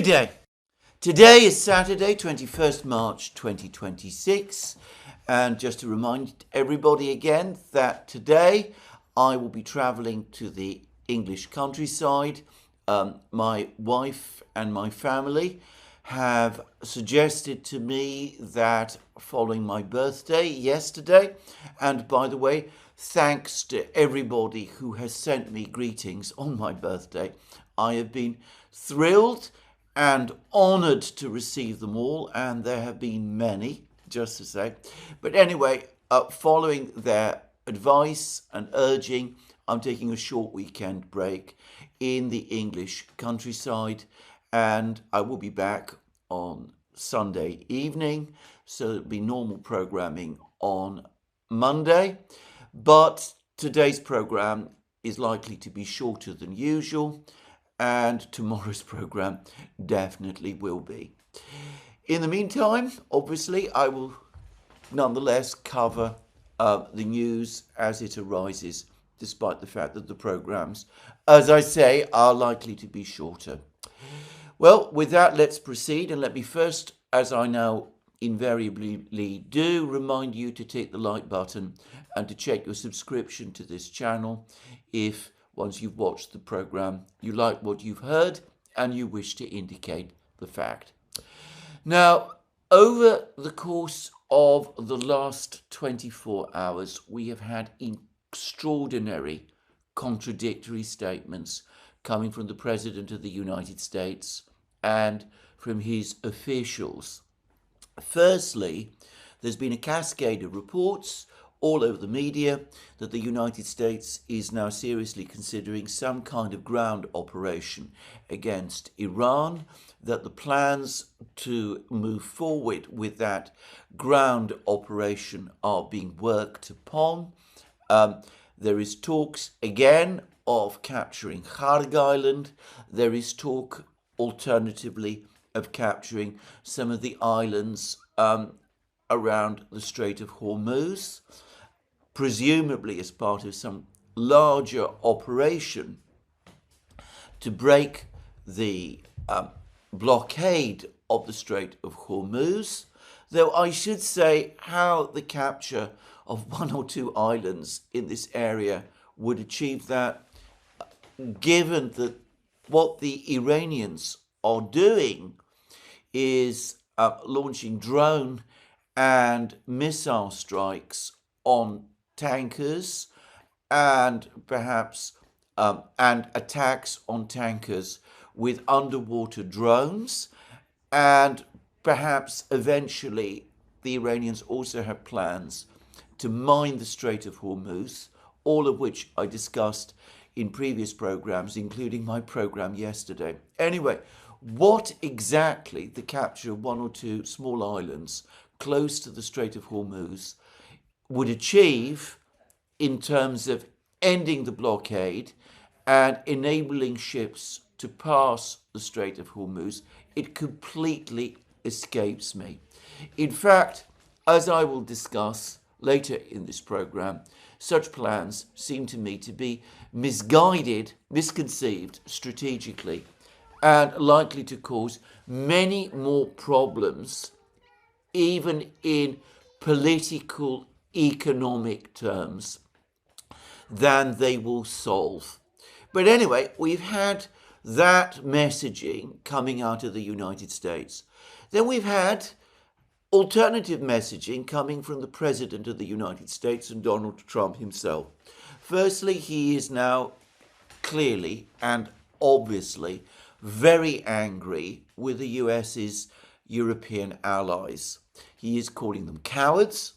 Good day. Today is Saturday, 21st March 2026. And just to remind everybody again that today I will be travelling to the English countryside. My wife and my family have suggested to me that following my birthday yesterday, and by the way, thanks to everybody who has sent me greetings on my birthday, I have been thrilled and honoured to receive them all, and there have been many, just to say. But anyway, following their advice and urging, I'm taking a short weekend break in the English countryside, and I will be back on Sunday evening, so it'll be normal programming on Monday. But today's program is likely to be shorter than usual, and tomorrow's program definitely will be. In the meantime, obviously, I will nonetheless cover the news as it arises, despite the fact that the programs, as I say, are likely to be shorter. Well, with that, let's proceed, and let me first, as I now invariably do, remind you to tick the like button and to check your subscription to this channel if, once you've watched the program, you like what you've heard and you wish to indicate the fact. Now, over the course of the last 24 hours, we have had extraordinary contradictory statements coming from the President of the United States and from his officials. Firstly, there's been a cascade of reports all over the media that the United States is now seriously considering some kind of ground operation against Iran, that the plans to move forward with that ground operation are being worked upon. There is talks again of capturing Kharg Island. There is talk alternatively of capturing some of the islands around the Strait of Hormuz, presumably as part of some larger operation to break the blockade of the Strait of Hormuz. Though I should say how the capture of one or two islands in this area would achieve that, given that what the Iranians are doing is launching drone and missile strikes on tankers and perhaps and attacks on tankers with underwater drones, and perhaps eventually the Iranians also have plans to mine the Strait of Hormuz, all of which I discussed in previous programs, including my program yesterday. Anyway, what exactly the capture of one or two small islands close to the Strait of Hormuz would achieve in terms of ending the blockade and enabling ships to pass the Strait of Hormuz, it completely escapes me. In fact, as I will discuss later in this program, such plans seem to me to be misguided, misconceived strategically, and likely to cause many more problems, even in political, economic terms, than they will solve. But anyway, we've had that messaging coming out of the United States. Then we've had alternative messaging coming from the President of the United States and Donald Trump himself. Firstly, he is now clearly and obviously very angry with the US's European allies. He is calling them cowards.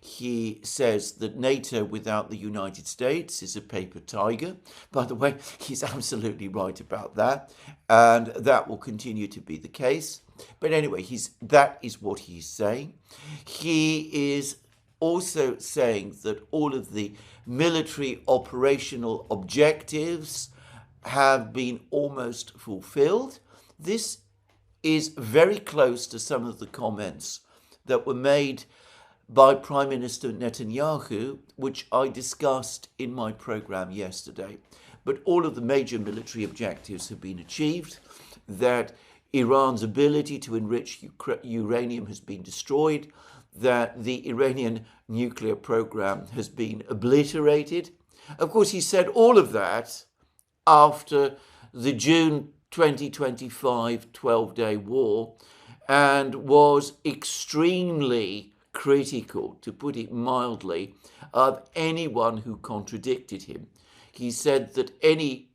He says that NATO without the United States is a paper tiger. By the way, he's absolutely right about that, and that will continue to be the case. But anyway, that is what he's saying. He is also saying that all of the military operational objectives have been almost fulfilled. This is very close to some of the comments that were made by Prime Minister Netanyahu, which I discussed in my program yesterday. But all of the major military objectives have been achieved, that Iran's ability to enrich uranium has been destroyed, that the Iranian nuclear program has been obliterated. Of course, he said all of that after the June 2025 12-day war, and was extremely critical, to put it mildly, of anyone who contradicted him. He said that any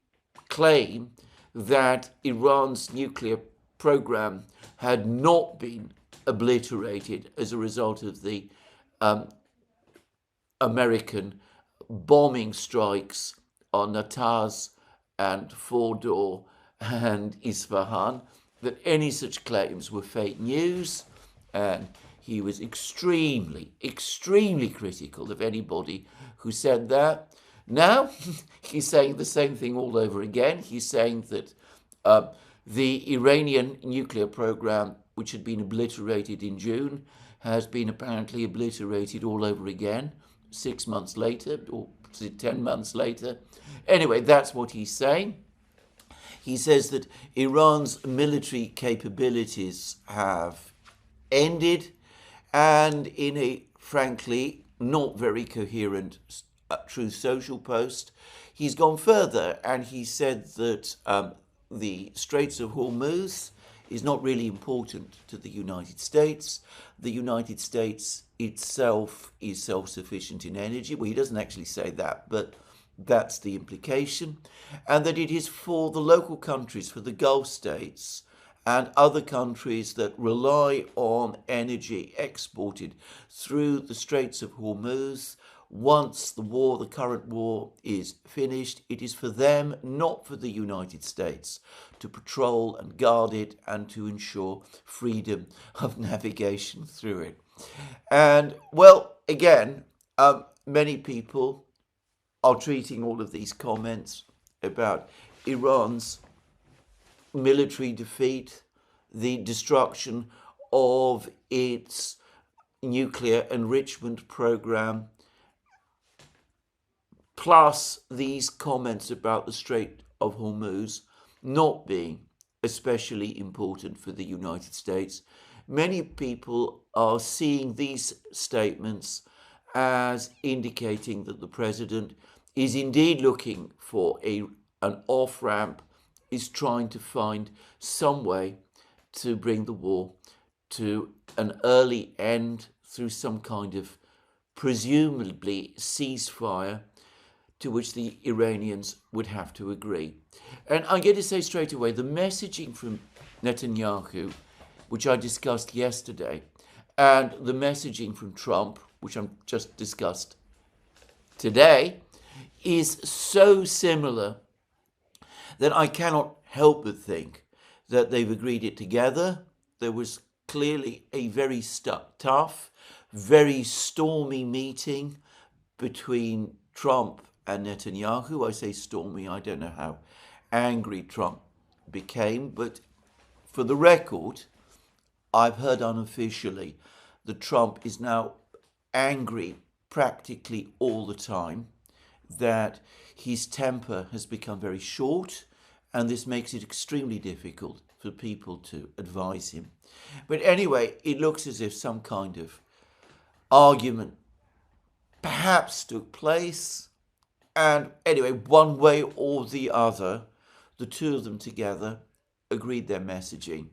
claim that Iran's nuclear program had not been obliterated as a result of the American bombing strikes on Natanz and Fordow and Isfahan, that any such claims were fake news, and he was extremely, extremely critical of anybody who said that. Now, he's saying the same thing all over again. He's saying that the Iranian nuclear program, which had been obliterated in June, has been apparently obliterated all over again 6 months later, or 10 months later. Anyway, that's what he's saying. He says that Iran's military capabilities have ended, and in a frankly not very coherent Truth Social post, he's gone further, and he said that the Straits of Hormuz is not really important to the United States. The United States itself is self-sufficient in energy. Well, he doesn't actually say that, but that's the implication. And that it is for the local countries, for the Gulf states and other countries that rely on energy exported through the Straits of Hormuz. Once the current war is finished, it is for them, not for the United States, to patrol and guard it and to ensure freedom of navigation through it. And, well, again, many people are treating all of these comments about Iran's military defeat, the destruction of its nuclear enrichment program, plus these comments about the Strait of Hormuz not being especially important for the United States. Many people are seeing these statements as indicating that the president is indeed looking for an off-ramp, is trying to find some way to bring the war to an early end through some kind of presumably ceasefire to which the Iranians would have to agree. And I'm going to say straight away, the messaging from Netanyahu, which I discussed yesterday, and the messaging from Trump, which I've just discussed today, is so similar that I cannot help but think that they've agreed it together. There was clearly a very tough, very stormy meeting between Trump and Netanyahu. I say stormy, I don't know how angry Trump became, but for the record, I've heard unofficially that Trump is now angry practically all the time, that his temper has become very short, and this makes it extremely difficult for people to advise him. But anyway, it looks as if some kind of argument perhaps took place, and anyway, one way or the other, the two of them together agreed their messaging,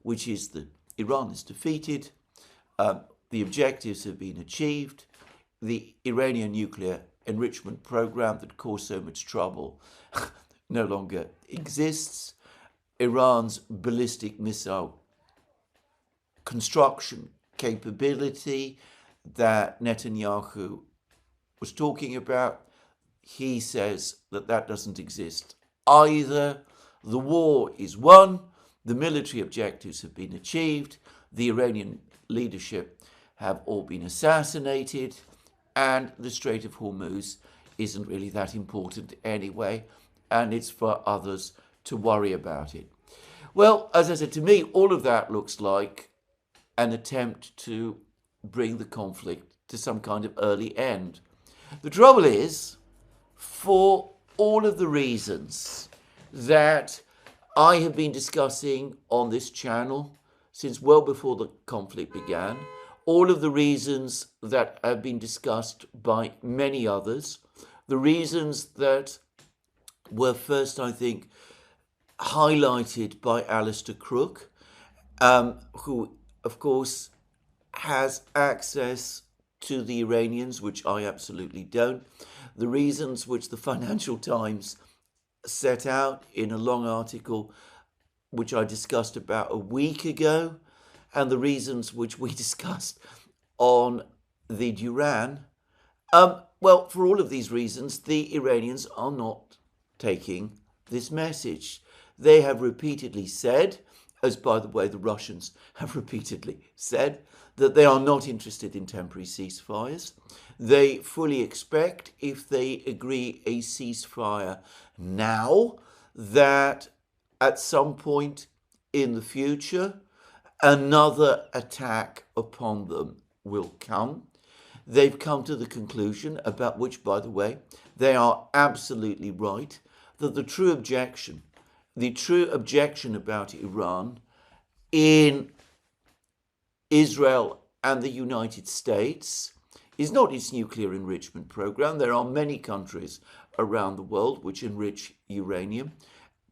which is that Iran is defeated, the objectives have been achieved, the Iranian nuclear enrichment program that caused so much trouble no longer exists, Iran's ballistic missile construction capability that Netanyahu was talking about, he says that that doesn't exist either. The war is won, the military objectives have been achieved, the Iranian leadership have all been assassinated, and the Strait of Hormuz isn't really that important anyway, and it's for others to worry about it. Well, as I said, to me, all of that looks like an attempt to bring the conflict to some kind of early end. The trouble is, for all of the reasons that I have been discussing on this channel since well before the conflict began all of the reasons that have been discussed by many others, the reasons that were first, I think, highlighted by Alistair Crook, who, of course, has access to the Iranians, which I absolutely don't. The reasons which the Financial Times set out in a long article, which I discussed about a week ago, and the reasons which we discussed on the Duran. Well, for all of these reasons, the Iranians are not taking this message. They have repeatedly said, as by the way the Russians have repeatedly said, that they are not interested in temporary ceasefires. They fully expect, if they agree a ceasefire now, that at some point in the future, another attack upon them will come. They've come to the conclusion, about which, by the way, they are absolutely right, that the true objection about Iran in Israel and the United States is not its nuclear enrichment program. There are many countries around the world which enrich uranium,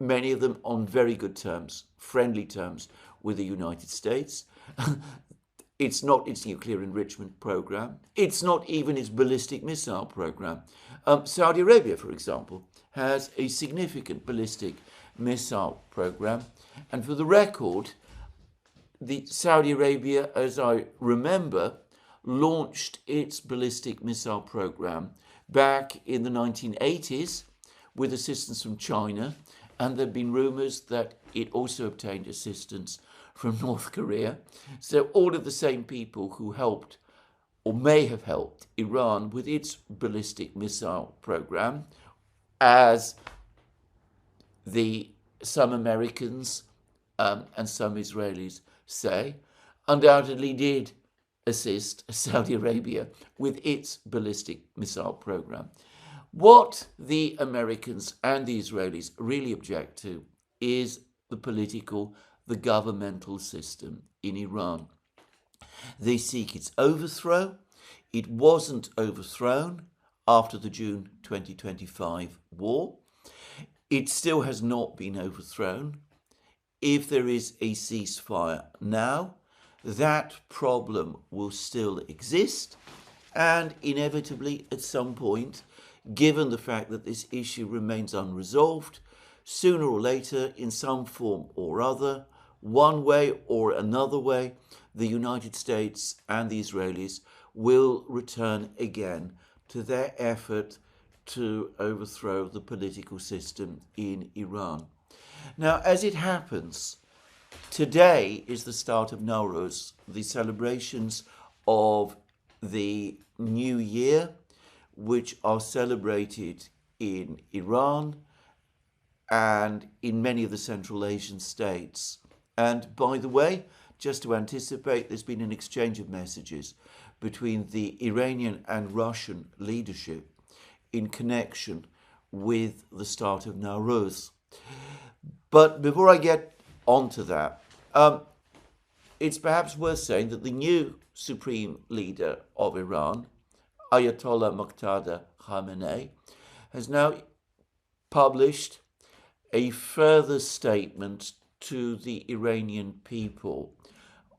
many of them on very good terms, friendly terms with the United States. It's not its nuclear enrichment program. It's not even its ballistic missile program. Saudi Arabia, for example, has a significant ballistic missile program. And for the record, the Saudi Arabia, as I remember, launched its ballistic missile program back in the 1980s with assistance from China. And there have been rumors that it also obtained assistance from North Korea. So all of the same people who helped or may have helped Iran with its ballistic missile program, as some Americans and some Israelis say, undoubtedly did assist Saudi Arabia with its ballistic missile program. What the Americans and the Israelis really object to is the governmental system in Iran. They seek its overthrow. It wasn't overthrown after the June 2025 war. It still has not been overthrown. If there is a ceasefire now, that problem will still exist, and inevitably at some point, given the fact that this issue remains unresolved, sooner or later, in some form or other, one way or another way, the United States and the Israelis will return again to their effort to overthrow the political system in Iran. Now, as it happens, today is the start of Nowruz, the celebrations of the New Year, which are celebrated in Iran and in many of the Central Asian states. And by the way, just to anticipate, there's been an exchange of messages between the Iranian and Russian leadership in connection with the start of Nowruz. But before I get onto that, it's perhaps worth saying that the new supreme leader of Iran, Ayatollah Muqtada Khamenei, has now published a further statement to the Iranian people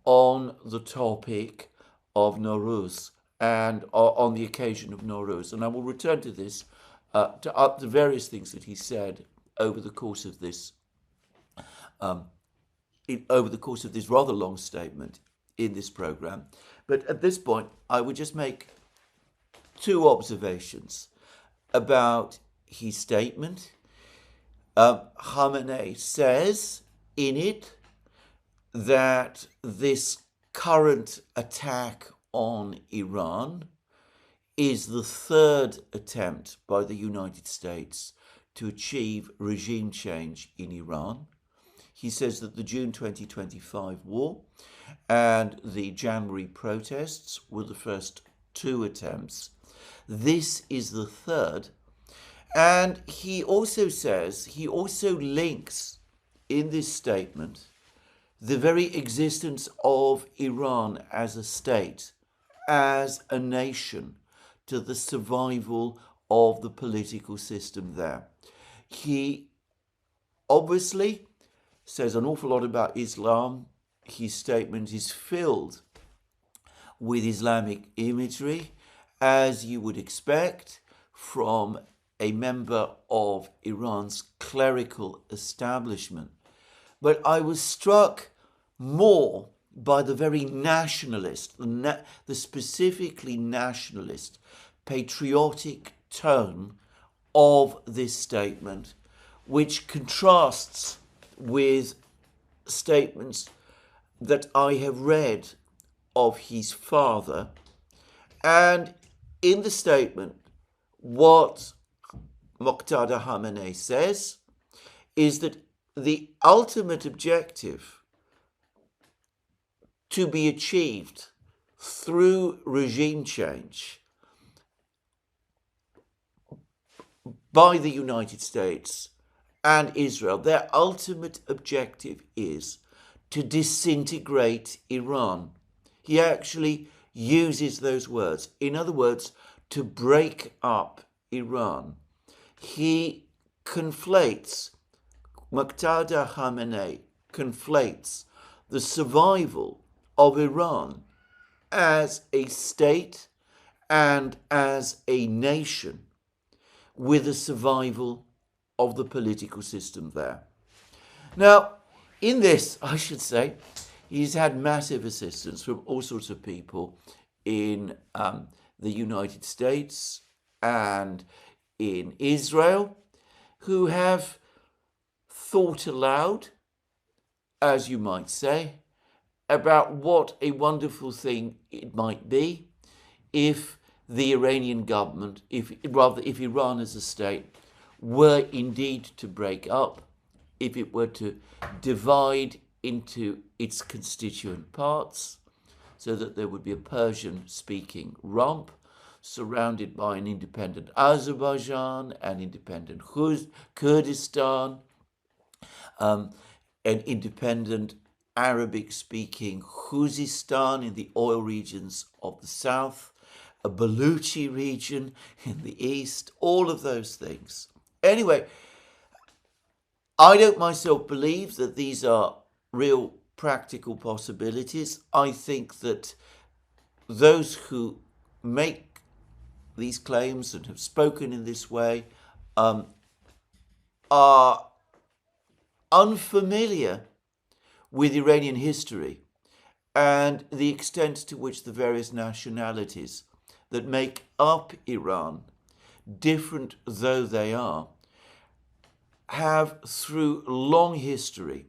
on the topic of Nowruz and on the occasion of Nowruz. And I will return to this, to the various things that he said over the course of this rather long statement in this program. But at this point, I would just make two observations about his statement. Khamenei says in it that this current attack on Iran is the third attempt by the United States to achieve regime change in Iran. He says that the June 2025 war and the January protests were the first two attempts. This is the third. And he also links in this statement the very existence of Iran as a state, as a nation, to the survival of the political system there. He obviously says an awful lot about Islam. His statement is filled with Islamic imagery, as you would expect from a member of Iran's clerical establishment. But I was struck more by the very nationalist, the specifically nationalist, patriotic tone of this statement, which contrasts with statements that I have read of his father. And in the statement, what Muqtada Khamenei says is that the ultimate objective to be achieved through regime change by the United States and Israel, their ultimate objective is to disintegrate Iran. He actually uses those words. In other words, to break up Iran. He conflates, Muqtada Khamenei conflates the survival of Iran as a state and as a nation with the survival of the political system there. Now, in this, I should say, he's had massive assistance from all sorts of people in the United States and in Israel who have thought aloud, as you might say, about what a wonderful thing it might be if the Iranian government, if Iran as a state were indeed to break up, if it were to divide into its constituent parts, so that there would be a Persian-speaking rump surrounded by an independent Azerbaijan, an independent Kurdistan, an independent Arabic-speaking Khuzestan in the oil regions of the south, a Baluchi region in the east, all of those things. Anyway, I don't myself believe that these are real practical possibilities. I think that those who make these claims and have spoken in this way are unfamiliar with Iranian history and the extent to which the various nationalities that make up Iran, different though they are, have through long history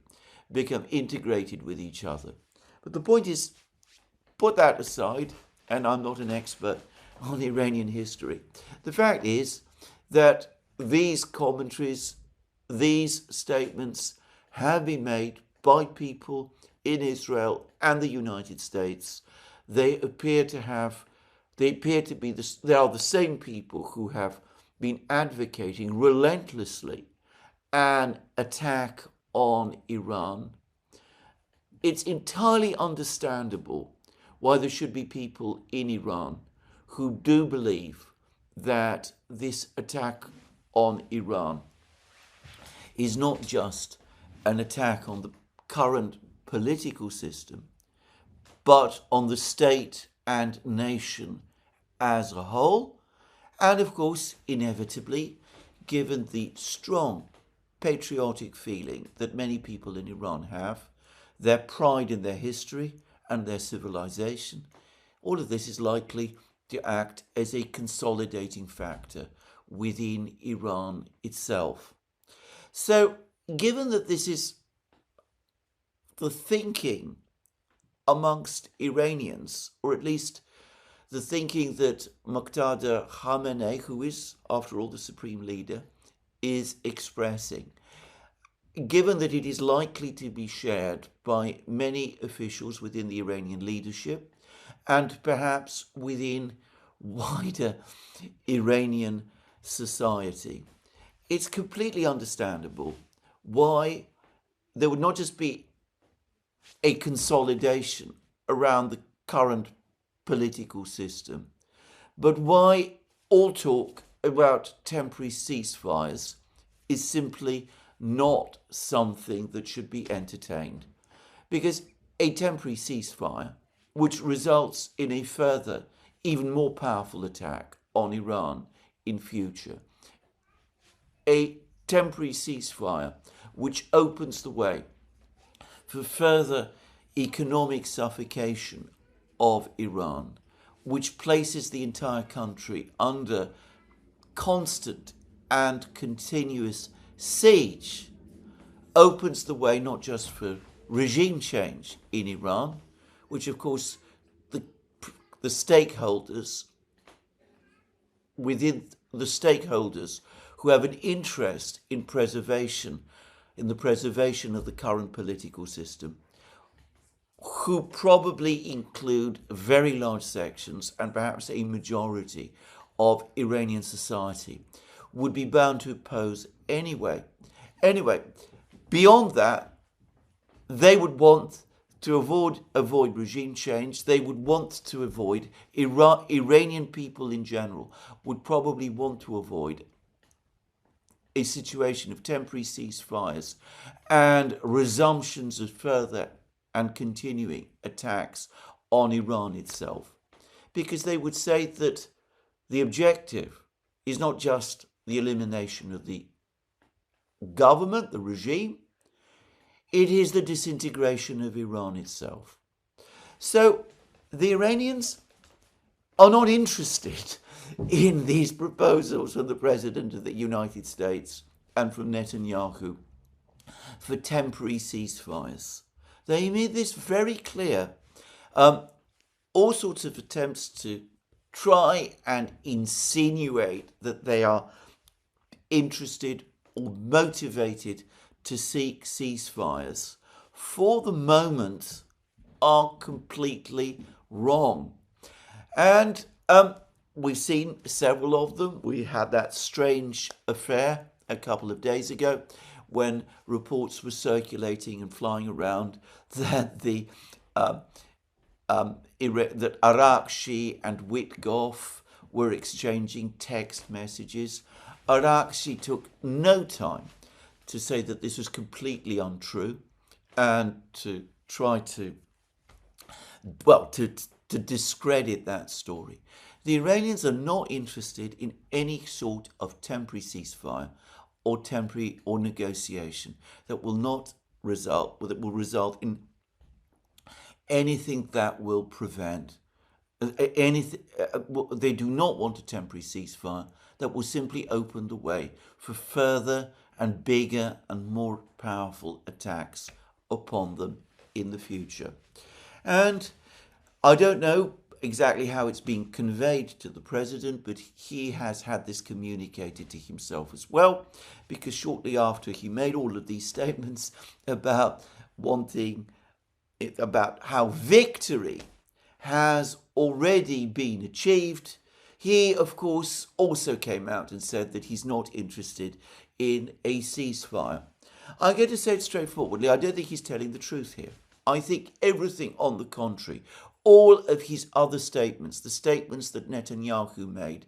become integrated with each other. But the point is, put that aside, and I'm not an expert on Iranian history. The fact is that these commentaries, these statements have been made by people in Israel and the United States. They are the same people who have been advocating relentlessly an attack on Iran. It's entirely understandable why there should be people in Iran who do believe that this attack on Iran is not just an attack on the current political system, but on the state and nation as a whole. And of course, inevitably, given the strong patriotic feeling that many people in Iran have, their pride in their history and their civilization, all of this is likely to act as a consolidating factor within Iran itself. So, given that this is the thinking amongst Iranians, or at least the thinking that Muqtada Khamenei, who is, after all, the supreme leader, is expressing, given that it is likely to be shared by many officials within the Iranian leadership and perhaps within wider Iranian society, it's completely understandable why there would not just be a consolidation around the current political system, but why all talk about temporary ceasefires is simply not something that should be entertained. Because a temporary ceasefire, which results in a further, even more powerful attack on Iran in future, a temporary ceasefire which opens the way for further economic suffocation of Iran, which places the entire country under constant and continuous siege, opens the way not just for regime change in Iran, which of course the stakeholders within the stakeholders who have an interest in the preservation of the current political system, who probably include very large sections and perhaps a majority of Iranian society, would be bound to oppose anyway. Anyway, beyond that, they would want to avoid regime change. They would want to avoid, Iranian people in general would probably want to avoid a situation of temporary ceasefires and resumptions of further and continuing attacks on Iran itself. Because they would say that the objective is not just the elimination of the government, the regime, it is the disintegration of Iran itself. So the Iranians are not interested in these proposals from the President of the United States and from Netanyahu for temporary ceasefires. They made this very clear. All sorts of attempts to try and insinuate that they are interested or motivated to seek ceasefires, for the moment, are completely wrong. And we've seen several of them. We had that strange affair a couple of days ago when reports were circulating and flying around that that Arakshi and Witkoff were exchanging text messages. Arakshi took no time to say that this was completely untrue and to try to discredit that story. The Iranians are not interested in any sort of temporary ceasefire or temporary or negotiation that will result in anything that will prevent anything. They do not want a temporary ceasefire that will simply open the way for further and bigger and more powerful attacks upon them in the future. And I don't know exactly how it's been conveyed to the President, but he has had this communicated to himself as well, because shortly after he made all of these statements about how victory has already been achieved, he, of course, also came out and said that he's not interested in a ceasefire. I'm going to say it straightforwardly. I don't think he's telling the truth here. I think everything on the contrary, all of his other statements, the statements that Netanyahu made,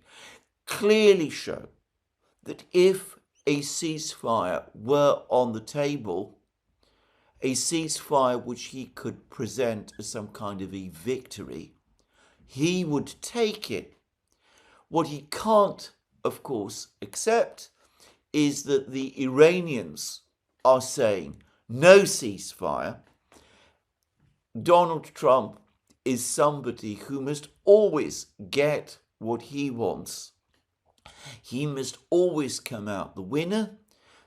clearly show that if a ceasefire were on the table, a ceasefire which he could present as some kind of a victory, he would take it. What he can't, of course, accept is that the Iranians are saying no ceasefire. Donald Trump is somebody who must always get what he wants. He must always come out the winner.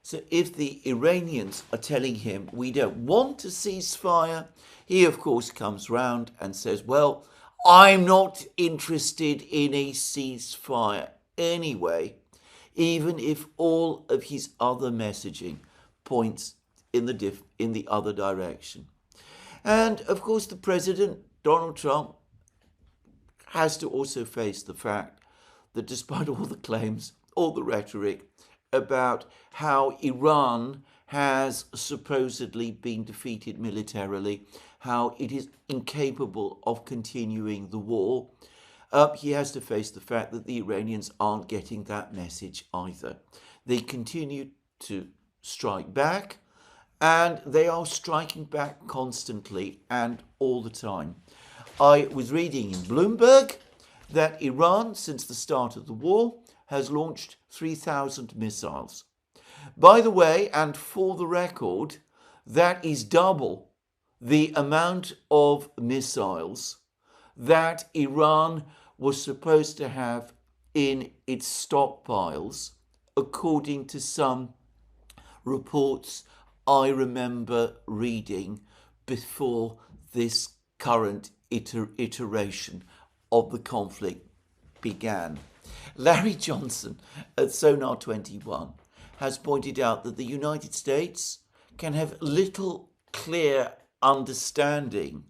So if the Iranians are telling him we don't want a ceasefire, he of course comes round and says, well, I'm not interested in a ceasefire anyway, even if all of his other messaging points in the other direction. And of course the President, Donald Trump, has to also face the fact that despite all the claims, all the rhetoric about how Iran has supposedly been defeated militarily, how it is incapable of continuing the war. He has to face the fact that the Iranians aren't getting that message either. They continue to strike back, and they are striking back constantly and all the time. I was reading in Bloomberg that Iran, since the start of the war, has launched 3,000 missiles. By the way, and for the record, that is double the amount of missiles that Iran was supposed to have in its stockpiles, according to some reports I remember reading before this current iteration of the conflict began. Larry Johnson at Sonar 21 has pointed out that the United States can have little clear understanding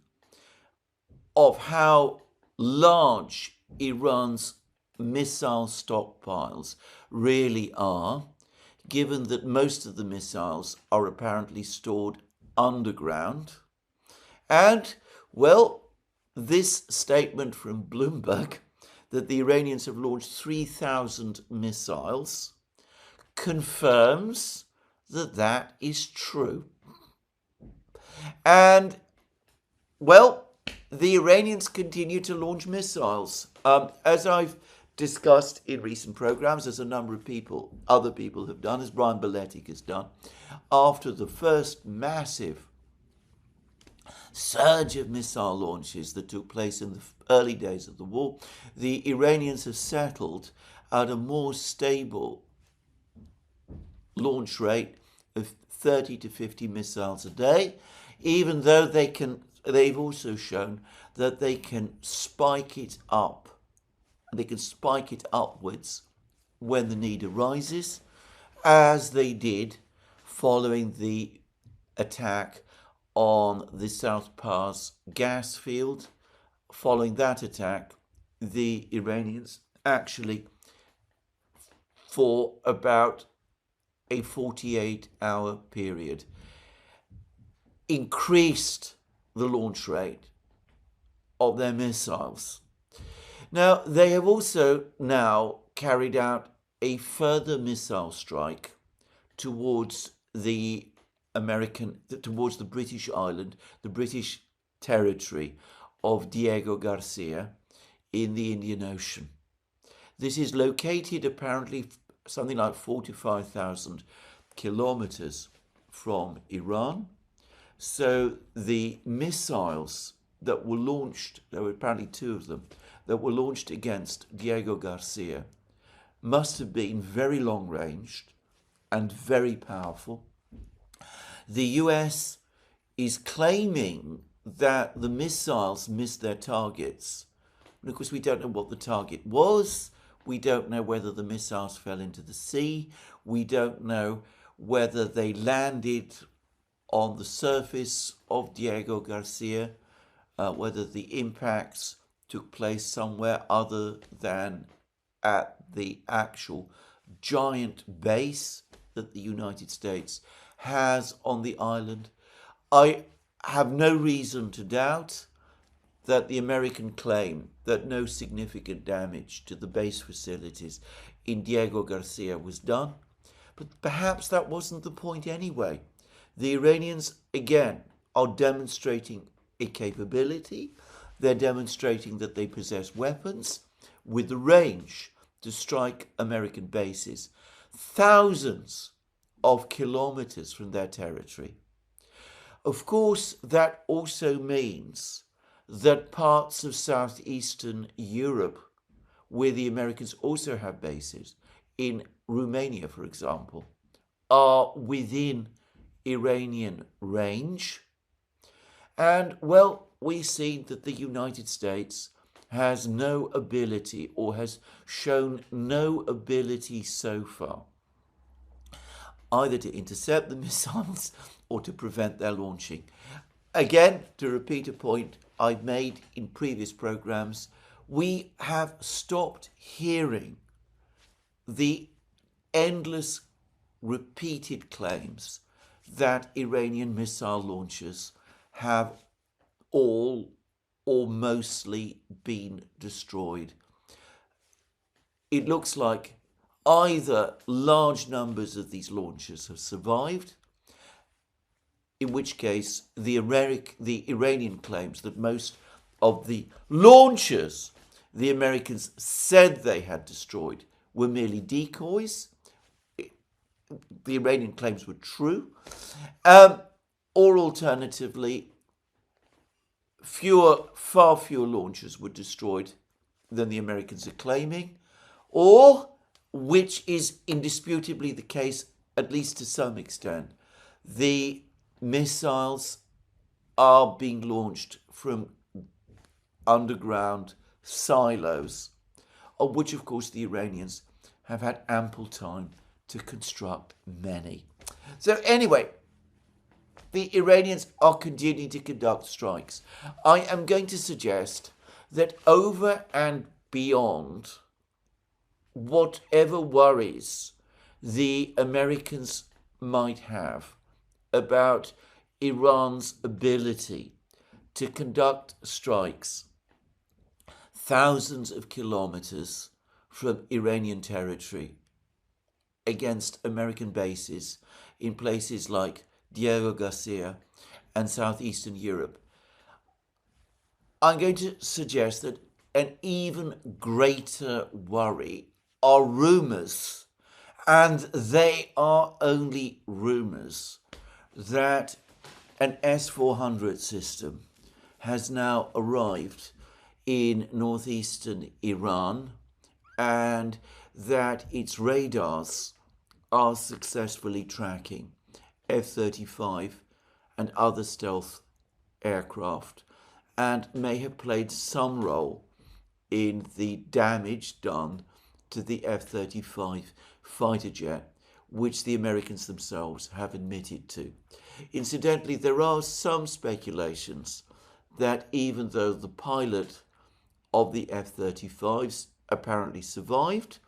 of how large Iran's missile stockpiles really are, given that most of the missiles are apparently stored underground. And, well, this statement from Bloomberg that the Iranians have launched 3,000 missiles confirms that that is true. And, well, the Iranians continue to launch missiles. As I've discussed in recent programs, as a number of other people have done, as Brian Beletic has done, after the first massive surge of missile launches that took place in the early days of the war, the Iranians have settled at a more stable launch rate of 30 to 50 missiles a day, even though they've also shown that they can spike it up. They can spike it upwards when the need arises, as they did following the attack on the South Pass gas field. Following that attack, the Iranians actually, for about a 48-hour period, increased the launch rate of their missiles. Now, they have also now carried out a further missile strike towards the British island, the British territory of Diego Garcia in the Indian Ocean. This is located apparently something like 45,000 kilometers from Iran. So the missiles that were launched, there were apparently two of them, that were launched against Diego Garcia must have been very long-ranged and very powerful. The US is claiming that the missiles missed their targets. And of course, we don't know what the target was. We don't know whether the missiles fell into the sea. We don't know whether they landed on the surface of Diego Garcia, whether the impacts took place somewhere other than at the actual giant base that the United States has on the island. I have no reason to doubt that the American claim that no significant damage to the base facilities in Diego Garcia was done, but perhaps that wasn't the point anyway. The Iranians, again, are demonstrating a capability. They're demonstrating that they possess weapons with the range to strike American bases thousands of kilometers from their territory. Of course, that also means that parts of southeastern Europe, where the Americans also have bases, in Romania, for example, are within Iranian range. And, well, we see that the United States has no ability, or has shown no ability so far, either to intercept the missiles or to prevent their launching. Again, to repeat a point I've made in previous programs, we have stopped hearing the endless repeated claims that Iranian missile launchers have all or mostly been destroyed. It looks like either large numbers of these launchers have survived, in which case the Iranian claims that most of the launchers the Americans said they had destroyed were merely decoys. The Iranian claims were true. Or alternatively, far fewer launchers were destroyed than the Americans are claiming, or, which is indisputably the case, at least to some extent, the missiles are being launched from underground silos, of which, of course, the Iranians have had ample time to construct many. So anyway, the Iranians are continuing to conduct strikes. I am going to suggest that over and beyond whatever worries the Americans might have about Iran's ability to conduct strikes thousands of kilometers from Iranian territory against American bases in places like Diego Garcia and southeastern Europe, I'm going to suggest that an even greater worry are rumours, and they are only rumours, that an S400 system has now arrived in northeastern Iran and that its radars are successfully tracking F-35 and other stealth aircraft and may have played some role in the damage done to the F-35 fighter jet, which the Americans themselves have admitted to. Incidentally, there are some speculations that even though the pilot of the F-35s apparently survived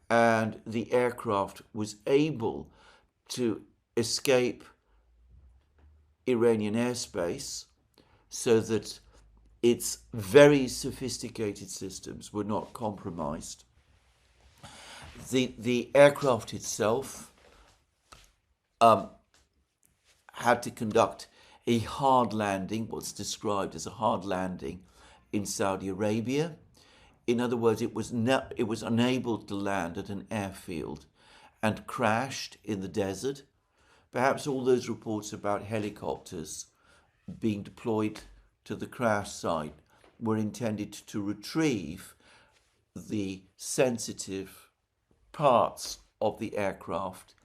and the aircraft was able to escape Iranian airspace so that its very sophisticated systems were not compromised, the aircraft itself had to conduct a hard landing, what's described as a hard landing in Saudi Arabia. In other words, it was unable to land at an airfield and crashed in the desert. Perhaps all those reports about helicopters being deployed to the crash site were intended to retrieve the sensitive parts of the aircraft.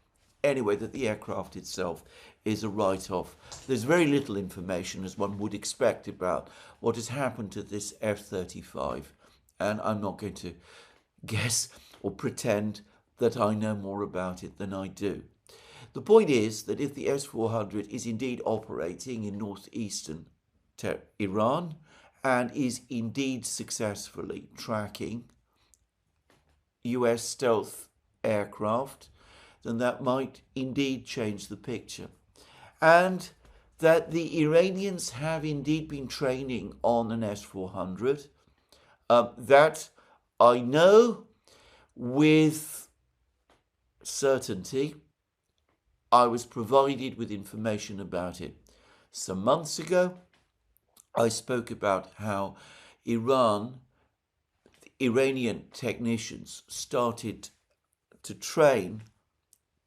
Anyway, that the aircraft itself is a write-off. There's very little information, as one would expect, about what has happened to this F-35, and I'm not going to guess or pretend that I know more about it than I do. The point is that if the S-400 is indeed operating in northeastern Iran and is indeed successfully tracking US stealth aircraft, then that might indeed change the picture. And that the Iranians have indeed been training on an S-400, that I know with certainty. I was provided with information about it some months ago. I spoke about how Iranian technicians started to train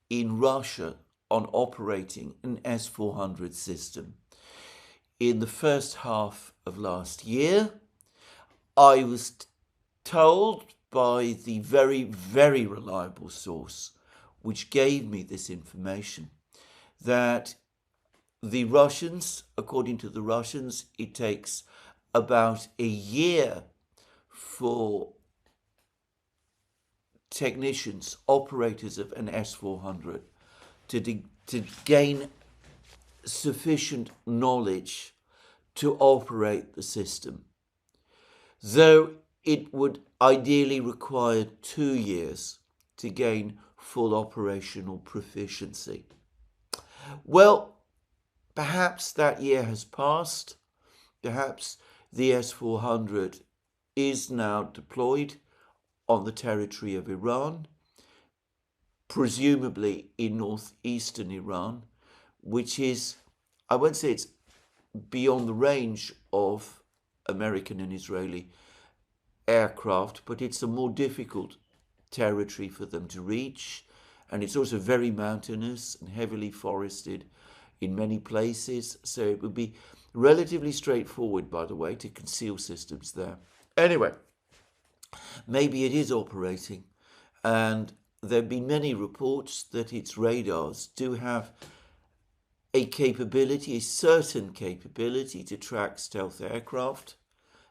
in Russia on operating an S-400 system. In the first half of last year, I was told by the very, very reliable source which gave me this information that the Russians, according to the Russians, it takes about a year for technicians, operators of an S-400 to gain sufficient knowledge to operate the system, though it would ideally require 2 years to gain full operational proficiency. Well, perhaps that year has passed. Perhaps the S400 is now deployed on the territory of Iran, presumably in northeastern Iran, which is, I won't say it's beyond the range of American and Israeli aircraft, but it's a more difficult territory for them to reach. And it's also very mountainous and heavily forested in many places. So it would be relatively straightforward, by the way, to conceal systems there. Anyway, maybe it is operating. And there have been many reports that its radars do have a capability, a certain capability to track stealth aircraft.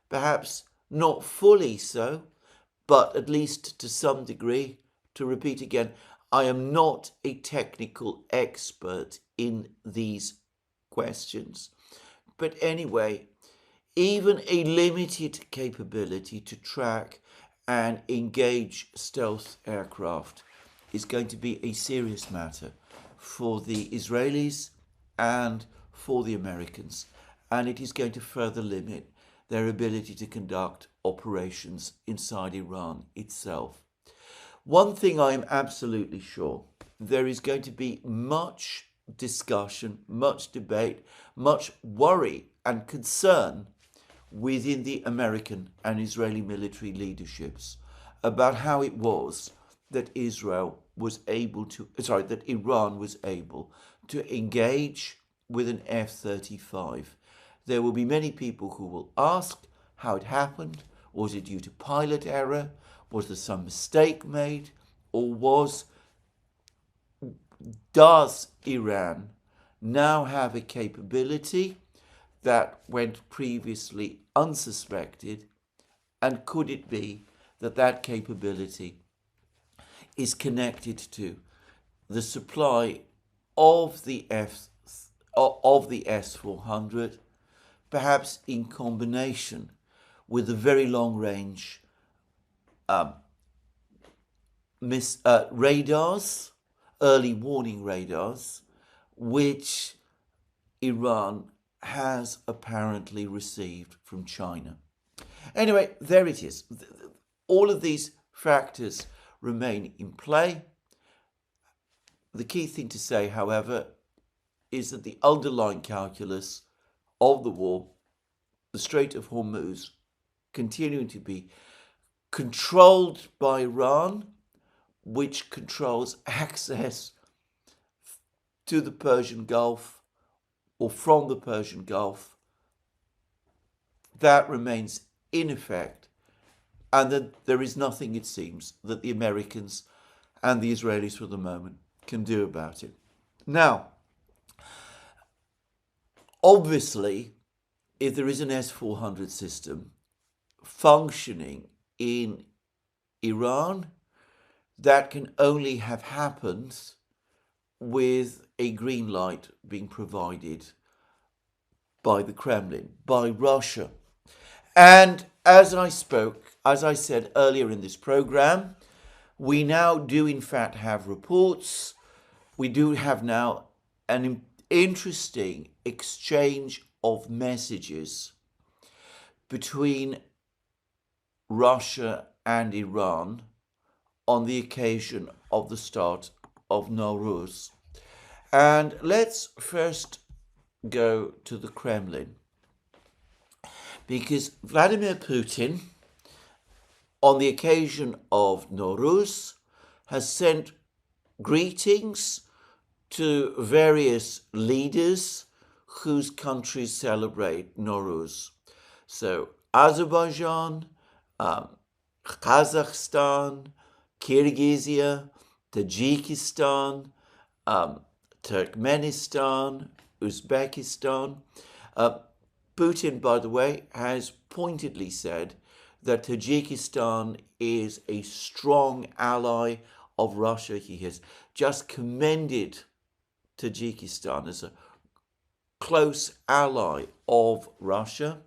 Perhaps not fully so, but at least to some degree. To repeat again, I am not a technical expert in these questions. But anyway, even a limited capability to track and engage stealth aircraft is going to be a serious matter for the Israelis and for the Americans. And it is going to further limit their ability to conduct operations inside Iran itself. One thing I am absolutely sure, there is going to be much discussion, much debate, much worry and concern within the American and Israeli military leaderships about how it was that Iran was able to engage with an F-35. There will be many people who will ask how it happened. Was it due to pilot error? Was there some mistake made? Or does Iran now have a capability that went previously unsuspected? And could it be that that capability is connected to the supply of the S400, perhaps in combination with the very long-range radars, early warning radars, which Iran has apparently received from China. Anyway, there it is. All of these factors remain in play. The key thing to say, however, is that the underlying calculus of the war, the Strait of Hormuz, continuing to be controlled by Iran, which controls access to the Persian Gulf or from the Persian Gulf, that remains in effect, and that there is nothing, it seems, that the Americans and the Israelis for the moment can do about it. Now, obviously, if there is an S-400 system functioning in Iran, that can only have happened with a green light being provided by the Kremlin, by Russia. And as I said earlier in this program, we now do in fact have reports. We do have now an interesting exchange of messages between Russia and Iran on the occasion of the start of Nowruz. And let's first go to the Kremlin, because Vladimir Putin, on the occasion of Nowruz, has sent greetings to various leaders whose countries celebrate Nowruz. So Azerbaijan, Kazakhstan, Kyrgyzia, Tajikistan, Turkmenistan, Uzbekistan. Putin, by the way, has pointedly said that Tajikistan is a strong ally of Russia. He has just commended Tajikistan as a close ally of Russia.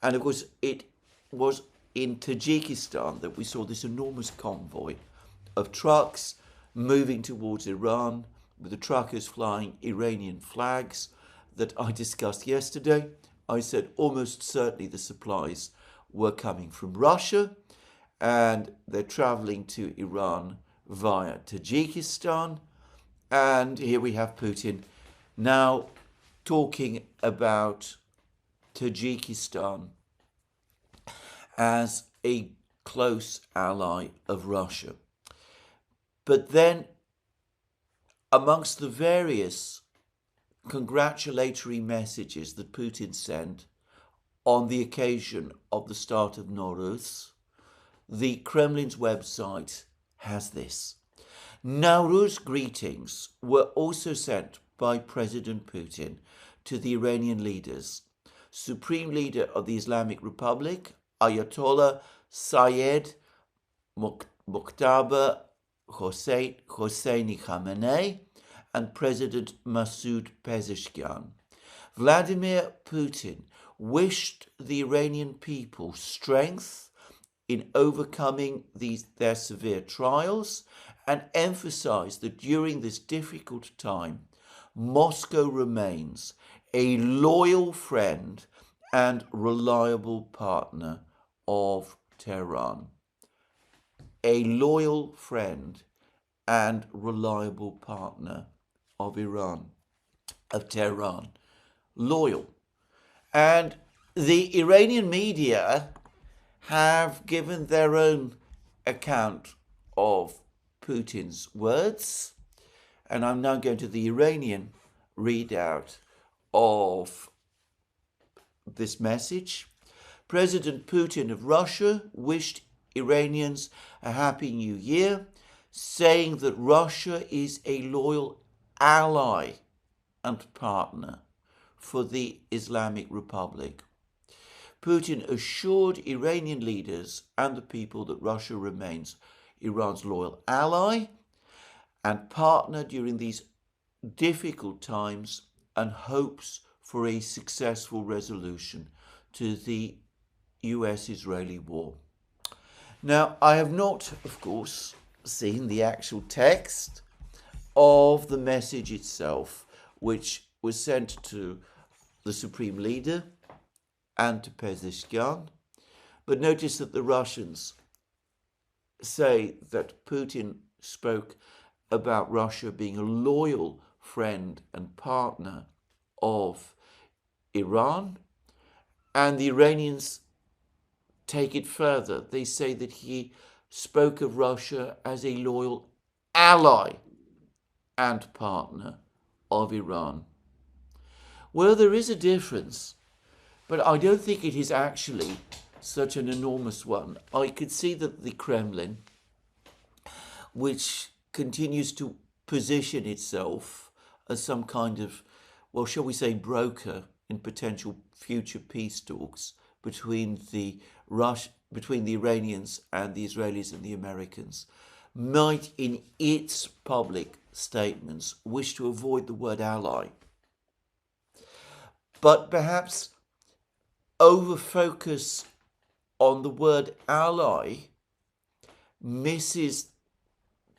And of course, it was in Tajikistan that we saw this enormous convoy of trucks moving towards Iran with the truckers flying Iranian flags that I discussed yesterday. I said almost certainly the supplies were coming from Russia, and they're traveling to Iran via Tajikistan. And here we have Putin now talking about Tajikistan as a close ally of Russia. But then, amongst the various congratulatory messages that Putin sent on the occasion of the start of Nowruz, the Kremlin's website has this. Nowruz greetings were also sent by President Putin to the Iranian leaders. Supreme Leader of the Islamic Republic, Ayatollah Sayyid Muqtada Hosseini Khamenei, and President Masoud Pezeshkian. Vladimir Putin wished the Iranian people strength in overcoming their severe trials and emphasized that during this difficult time, Moscow remains a loyal friend and reliable partner of Tehran. A loyal friend and reliable partner of Tehran. Loyal. And the Iranian media have given their own account of Putin's words, and I'm now going to the Iranian readout of this message. President Putin of Russia wished Iranians a happy new year, saying that Russia is a loyal ally and partner for the Islamic Republic. Putin assured Iranian leaders and the people that Russia remains Iran's loyal ally and partner during these difficult times and hopes for a successful resolution to the US-Israeli war. Now, I have not, of course, seen the actual text of the message itself, which was sent to the Supreme Leader and to Pezeshkian, but notice that the Russians say that Putin spoke about Russia being a loyal friend and partner of Iran, and the Iranians take it further. They say that he spoke of Russia as a loyal ally and partner of Iran. Well, there is a difference, but I don't think it is actually such an enormous one. I could see that the Kremlin, which continues to position itself as some kind of, well, shall we say, broker in potential future peace talks between the Iranians and the Israelis and the Americans, might in its public statements wish to avoid the word ally, but perhaps over-focus on the word ally misses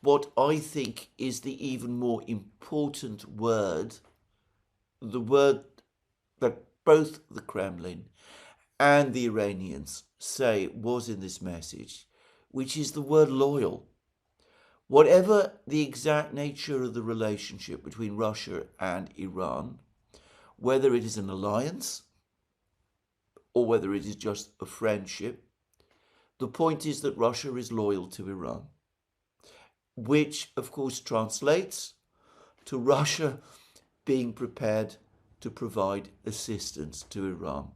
what I think is the even more important word, the word that both the Kremlin and the Iranians say was in this message, which is the word loyal. Whatever the exact nature of the relationship between Russia and Iran, whether it is an alliance or whether it is just a friendship, the point is that Russia is loyal to Iran, which of course translates to Russia being prepared to provide assistance to Iran.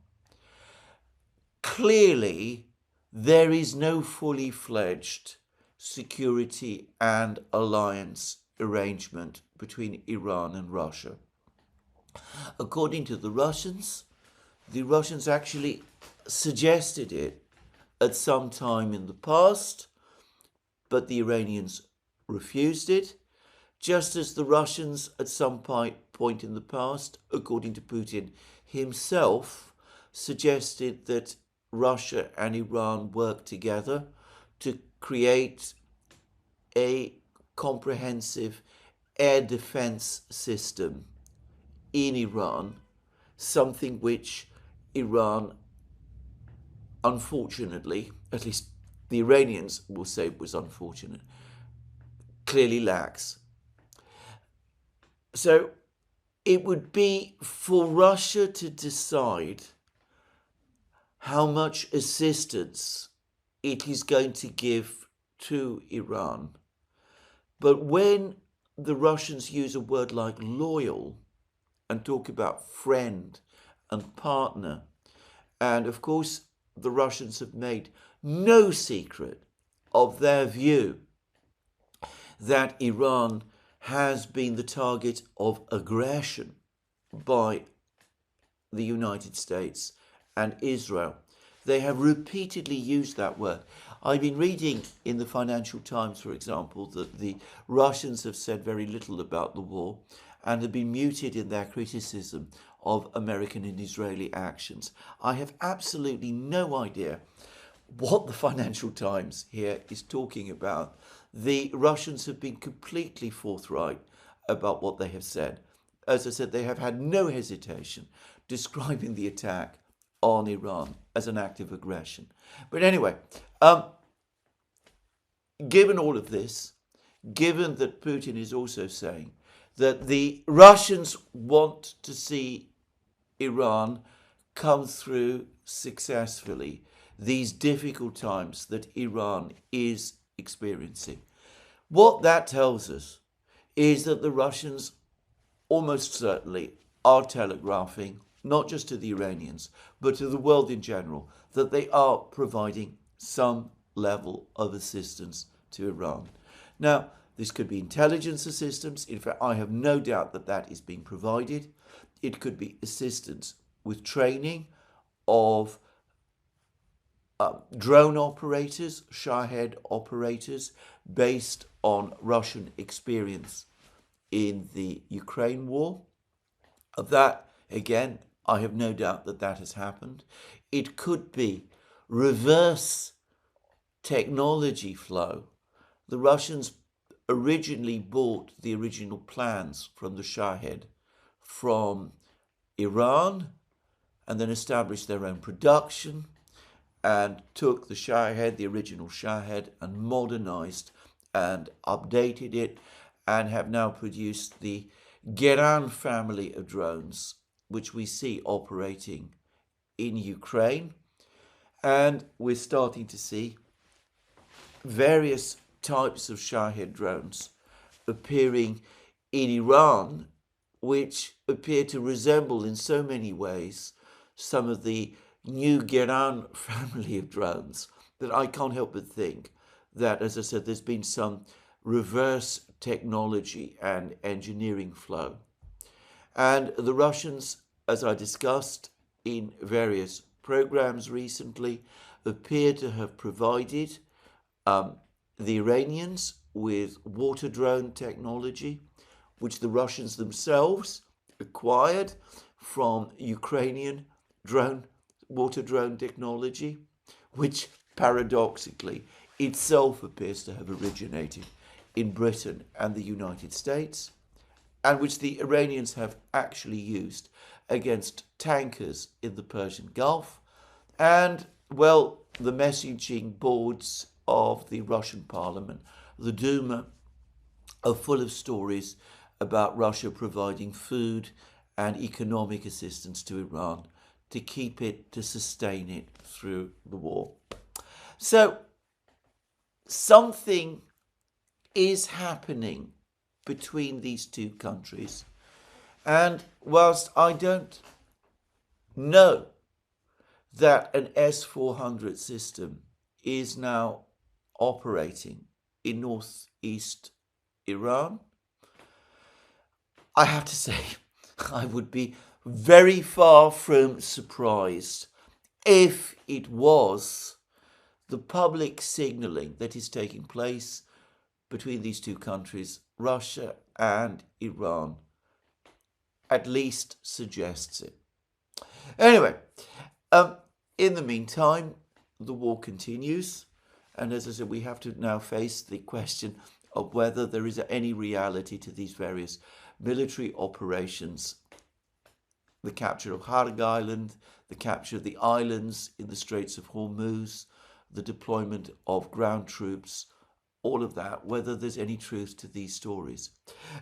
Clearly, there is no fully fledged security and alliance arrangement between Iran and Russia. According to the Russians actually suggested it at some time in the past, but the Iranians refused it, just as the Russians at some point in the past, according to Putin himself, suggested that Russia and Iran work together to create a comprehensive air defense system in Iran, something which Iran, unfortunately, at least the Iranians will say it was unfortunate, clearly lacks. So it would be for Russia to decide how much assistance it is going to give to Iran. But when the Russians use a word like loyal and talk about friend and partner, and of course the Russians have made no secret of their view that Iran has been the target of aggression by the United States and Israel. They have repeatedly used that word. I've been reading in the Financial Times, for example, that the Russians have said very little about the war and have been muted in their criticism of American and Israeli actions. I have absolutely no idea what the Financial Times here is talking about. The Russians have been completely forthright about what they have said. As I said, they have had no hesitation describing the attack on Iran as an act of aggression. But anyway, given all of this, given that Putin is also saying that the Russians want to see Iran come through successfully these difficult times that Iran is experiencing, what that tells us is that the Russians almost certainly are telegraphing, not just to the Iranians, but to the world in general, that they are providing some level of assistance to Iran. Now, this could be intelligence assistance. In fact, I have no doubt that that is being provided. It could be assistance with training of drone operators, Shahed operators, based on Russian experience in the Ukraine war. Of that, again, I have no doubt that that has happened. It could be reverse technology flow. The Russians originally bought the original plans from the Shahed from Iran and then established their own production and took the Shahed, the original Shahed, and modernized and updated it and have now produced the Geran family of drones, which we see operating in Ukraine. And we're starting to see various types of Shahed drones appearing in Iran, which appear to resemble in so many ways some of the new Geran family of drones that I can't help but think that, as I said, there's been some reverse technology and engineering flow. And the Russians, as I discussed in various programs recently, appear to have provided the Iranians with water drone technology, which the Russians themselves acquired from Ukrainian water drone technology, which paradoxically itself appears to have originated in Britain and the United States, and which the Iranians have actually used against tankers in the Persian Gulf. And, well, the messaging boards of the Russian parliament, the Duma, are full of stories about Russia providing food and economic assistance to Iran to keep it, to sustain it through the war. So something is happening between these two countries. And whilst I don't know that an S400 system is now operating in northeast Iran, I have to say I would be very far from surprised if it was the public signaling that is taking place between these two countries, Russia and Iran, at least suggests it. Anyway, in the meantime, the war continues. And as I said, we have to now face the question of whether there is any reality to these various military operations. The capture of Harg Island, the capture of the islands in the Straits of Hormuz, the deployment of ground troops, all of that, whether there's any truth to these stories.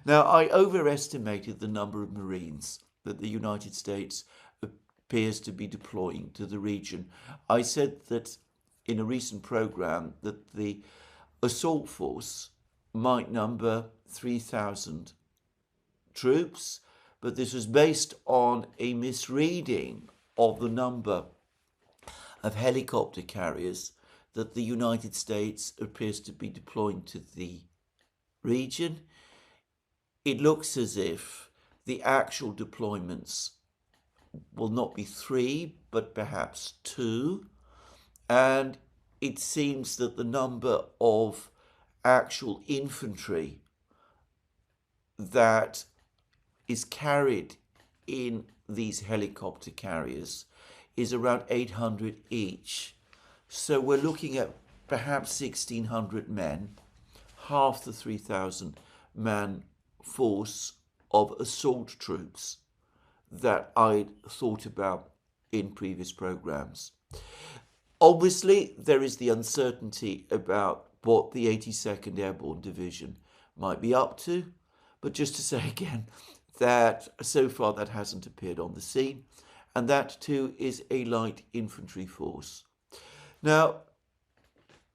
Now, I overestimated the number of Marines that the United States appears to be deploying to the region. I said that in a recent program that the assault force might number 3,000 troops, but this was based on a misreading of the number of helicopter carriers that the United States appears to be deploying to the region. It looks as if the actual deployments will not be 3, but perhaps 2. And it seems that the number of actual infantry that is carried in these helicopter carriers is around 800 each. So we're looking at perhaps 1,600 men, half the 3,000 man force of assault troops that I thought about in previous programs. Obviously, there is the uncertainty about what the 82nd Airborne Division might be up to, but just to say again that so far that hasn't appeared on the scene, and that too is a light infantry force. Now,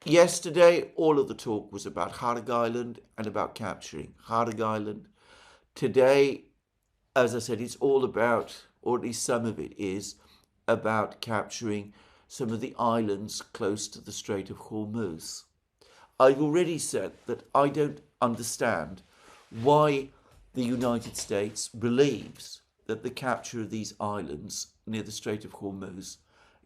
yesterday all of the talk was about Harg Island and about capturing Harg Island. Today, as I said, it's all about, or at least some of it is, about capturing some of the islands close to the Strait of Hormuz. I've already said that I don't understand why the United States believes that the capture of these islands near the Strait of Hormuz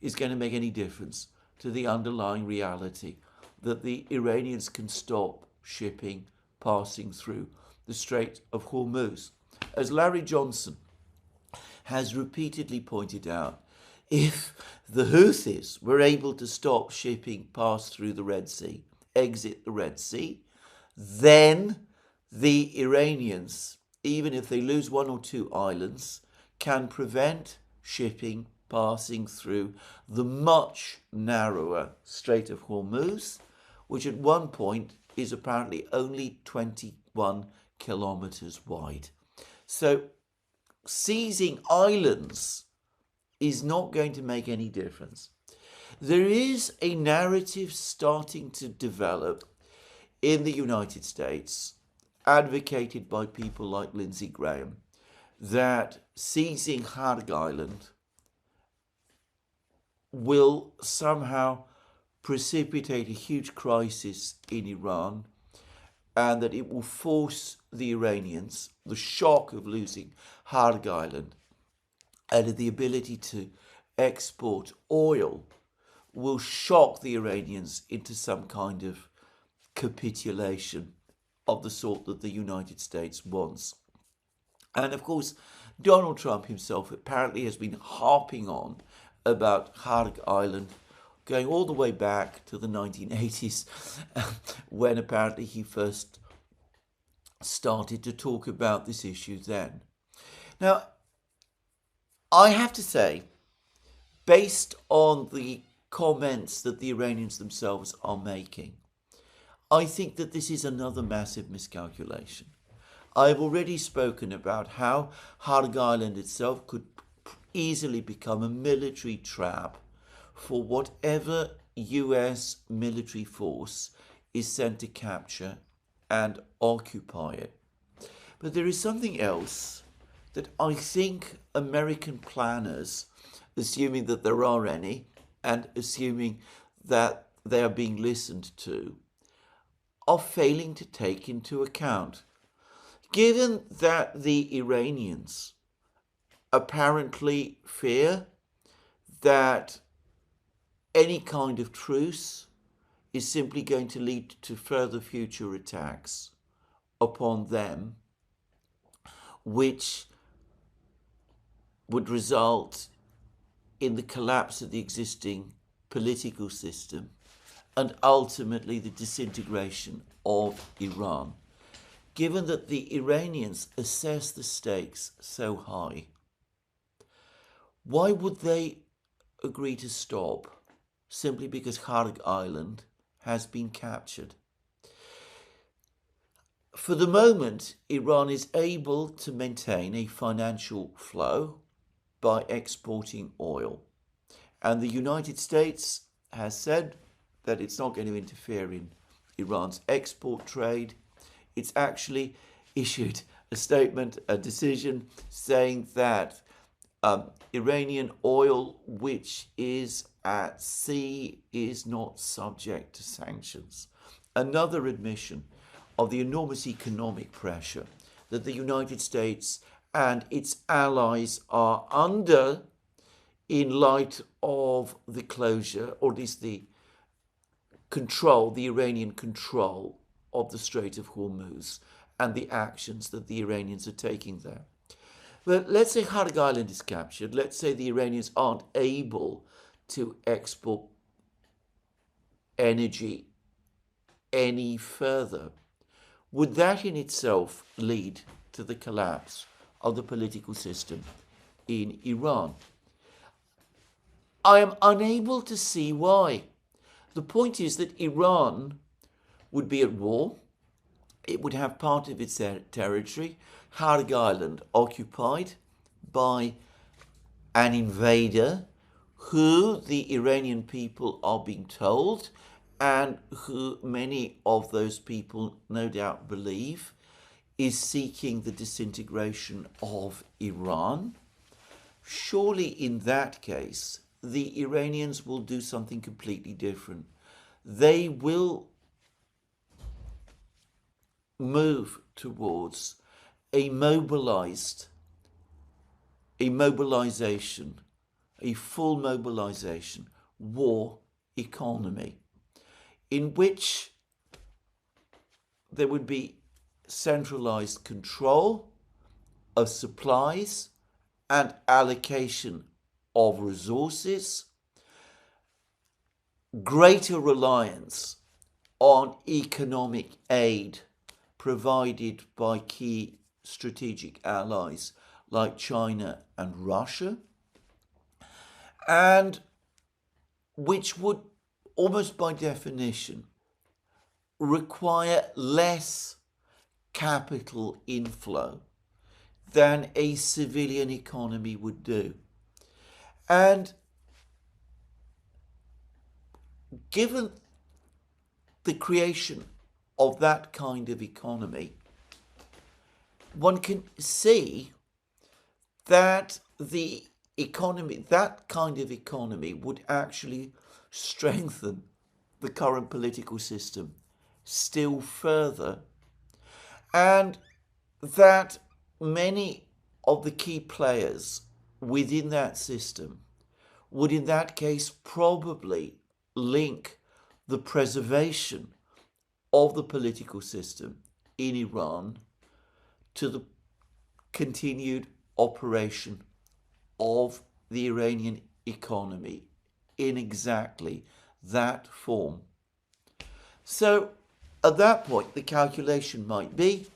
is going to make any difference to the underlying reality that the Iranians can stop shipping passing through the Strait of Hormuz. As Larry Johnson has repeatedly pointed out, if the Houthis were able to stop shipping pass through the Red Sea, exit the Red Sea, then the Iranians, even if they lose 1 or 2 islands, can prevent shipping passing through the much narrower Strait of Hormuz, which at one point is apparently only 21 kilometers wide. So seizing islands is not going to make any difference. There is a narrative starting to develop in the United States, advocated by people like Lindsey Graham, that seizing Harg Island will somehow precipitate a huge crisis in Iran, and that it will force the Iranians, the shock of losing Harg Island and the ability to export oil, will shock the Iranians into some kind of capitulation of the sort that the United States wants. And of course, Donald Trump himself apparently has been harping on about Harg Island, going all the way back to the 1980s, when apparently he first started to talk about this issue then. Now, I have to say, based on the comments that the Iranians themselves are making, I think that this is another massive miscalculation. I've already spoken about how Harg Island itself could easily become a military trap for whatever US military force is sent to capture and occupy it. But there is something else that I think American planners, assuming that there are any, and assuming that they are being listened to, are failing to take into account. Given that the Iranians apparently fear that any kind of truce is simply going to lead to further future attacks upon them, which would result in the collapse of the existing political system and ultimately the disintegration of Iran. Given that the Iranians assess the stakes so high, why would they agree to stop simply because Kharg Island has been captured? For the moment, Iran is able to maintain a financial flow by exporting oil. And the United States has said that it's not going to interfere in Iran's export trade. It's actually issued a statement, a decision, saying that Iranian oil, which is at sea, is not subject to sanctions. Another admission of the enormous economic pressure that the United States and its allies are under in light of the closure, or at least the control, the Iranian control of the Strait of Hormuz and the actions that the Iranians are taking there. But let's say Kharg Island is captured. Let's say the Iranians aren't able to export energy any further. Would that in itself lead to the collapse of the political system in Iran? I am unable to see why. The point is that Iran would be at war. It would have part of its territory, Kharg Island, occupied by an invader who the Iranian people are being told, and who many of those people no doubt believe is seeking the disintegration of Iran. Surely in that case, the Iranians will do something completely different. They will move towards a mobilization, a full mobilization, war economy, in which there would be centralized control of supplies and allocation of resources, greater reliance on economic aid provided by key strategic allies like China and Russia, and which would almost by definition require less capital inflow than a civilian economy would do. And given the creation of that kind of economy, one can see that the economy, that kind of economy, would actually strengthen the current political system still further, and that many of the key players within that system would in that case probably link the preservation of the political system in Iran to the continued operation of the Iranian economy in exactly that form. So at that point, the calculation might be,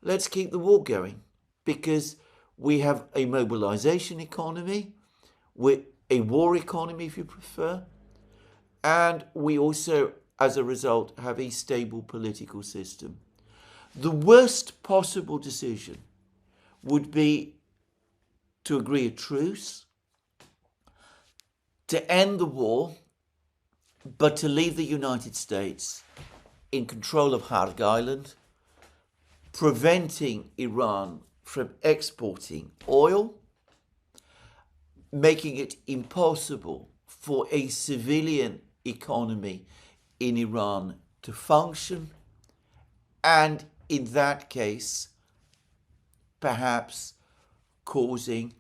let's keep the war going, because we have a mobilization economy, with a war economy if you prefer, and we also, as a result, have a stable political system. The worst possible decision would be to agree a truce, to end the war, but to leave the United States in control of Kharg Island, preventing Iran from exporting oil, making it impossible for a civilian economy in Iran to function, and in that case, perhaps causing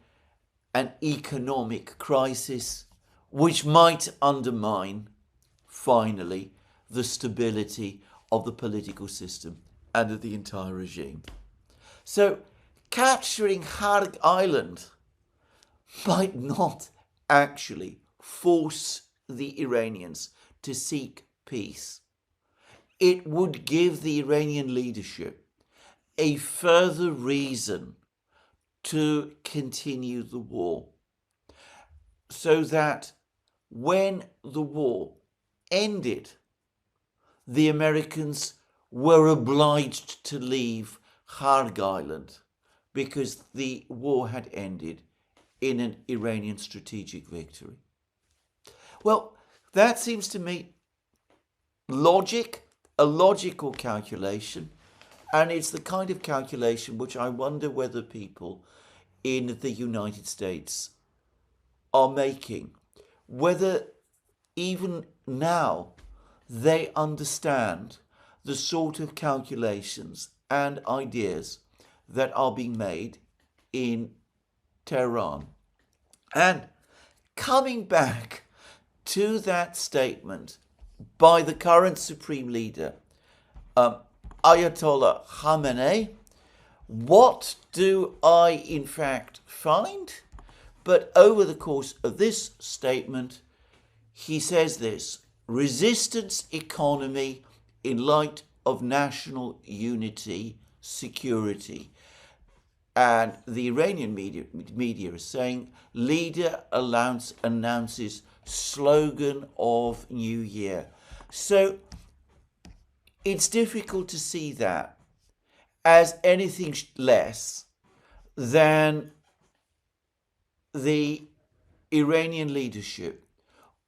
an economic crisis which might undermine, finally, the stability of the political system and of the entire regime. So, capturing Kharg Island might not actually force the Iranians to seek peace. It would give the Iranian leadership a further reason to continue the war, so that when the war ended, the Americans were obliged to leave Kharg Island because the war had ended in an Iranian strategic victory. Well, that seems to me a logical calculation, and it's the kind of calculation which I wonder whether people in the United States are making, whether even now they understand the sort of calculations and ideas that are being made in Tehran. And coming back to that statement by the current supreme leader, Ayatollah Khamenei, what do I in fact find? But over the course of this statement, he says this: resistance economy in light of national unity, security. And the Iranian media is saying leader announces slogan of New Year. So it's difficult to see that as anything less than the Iranian leadership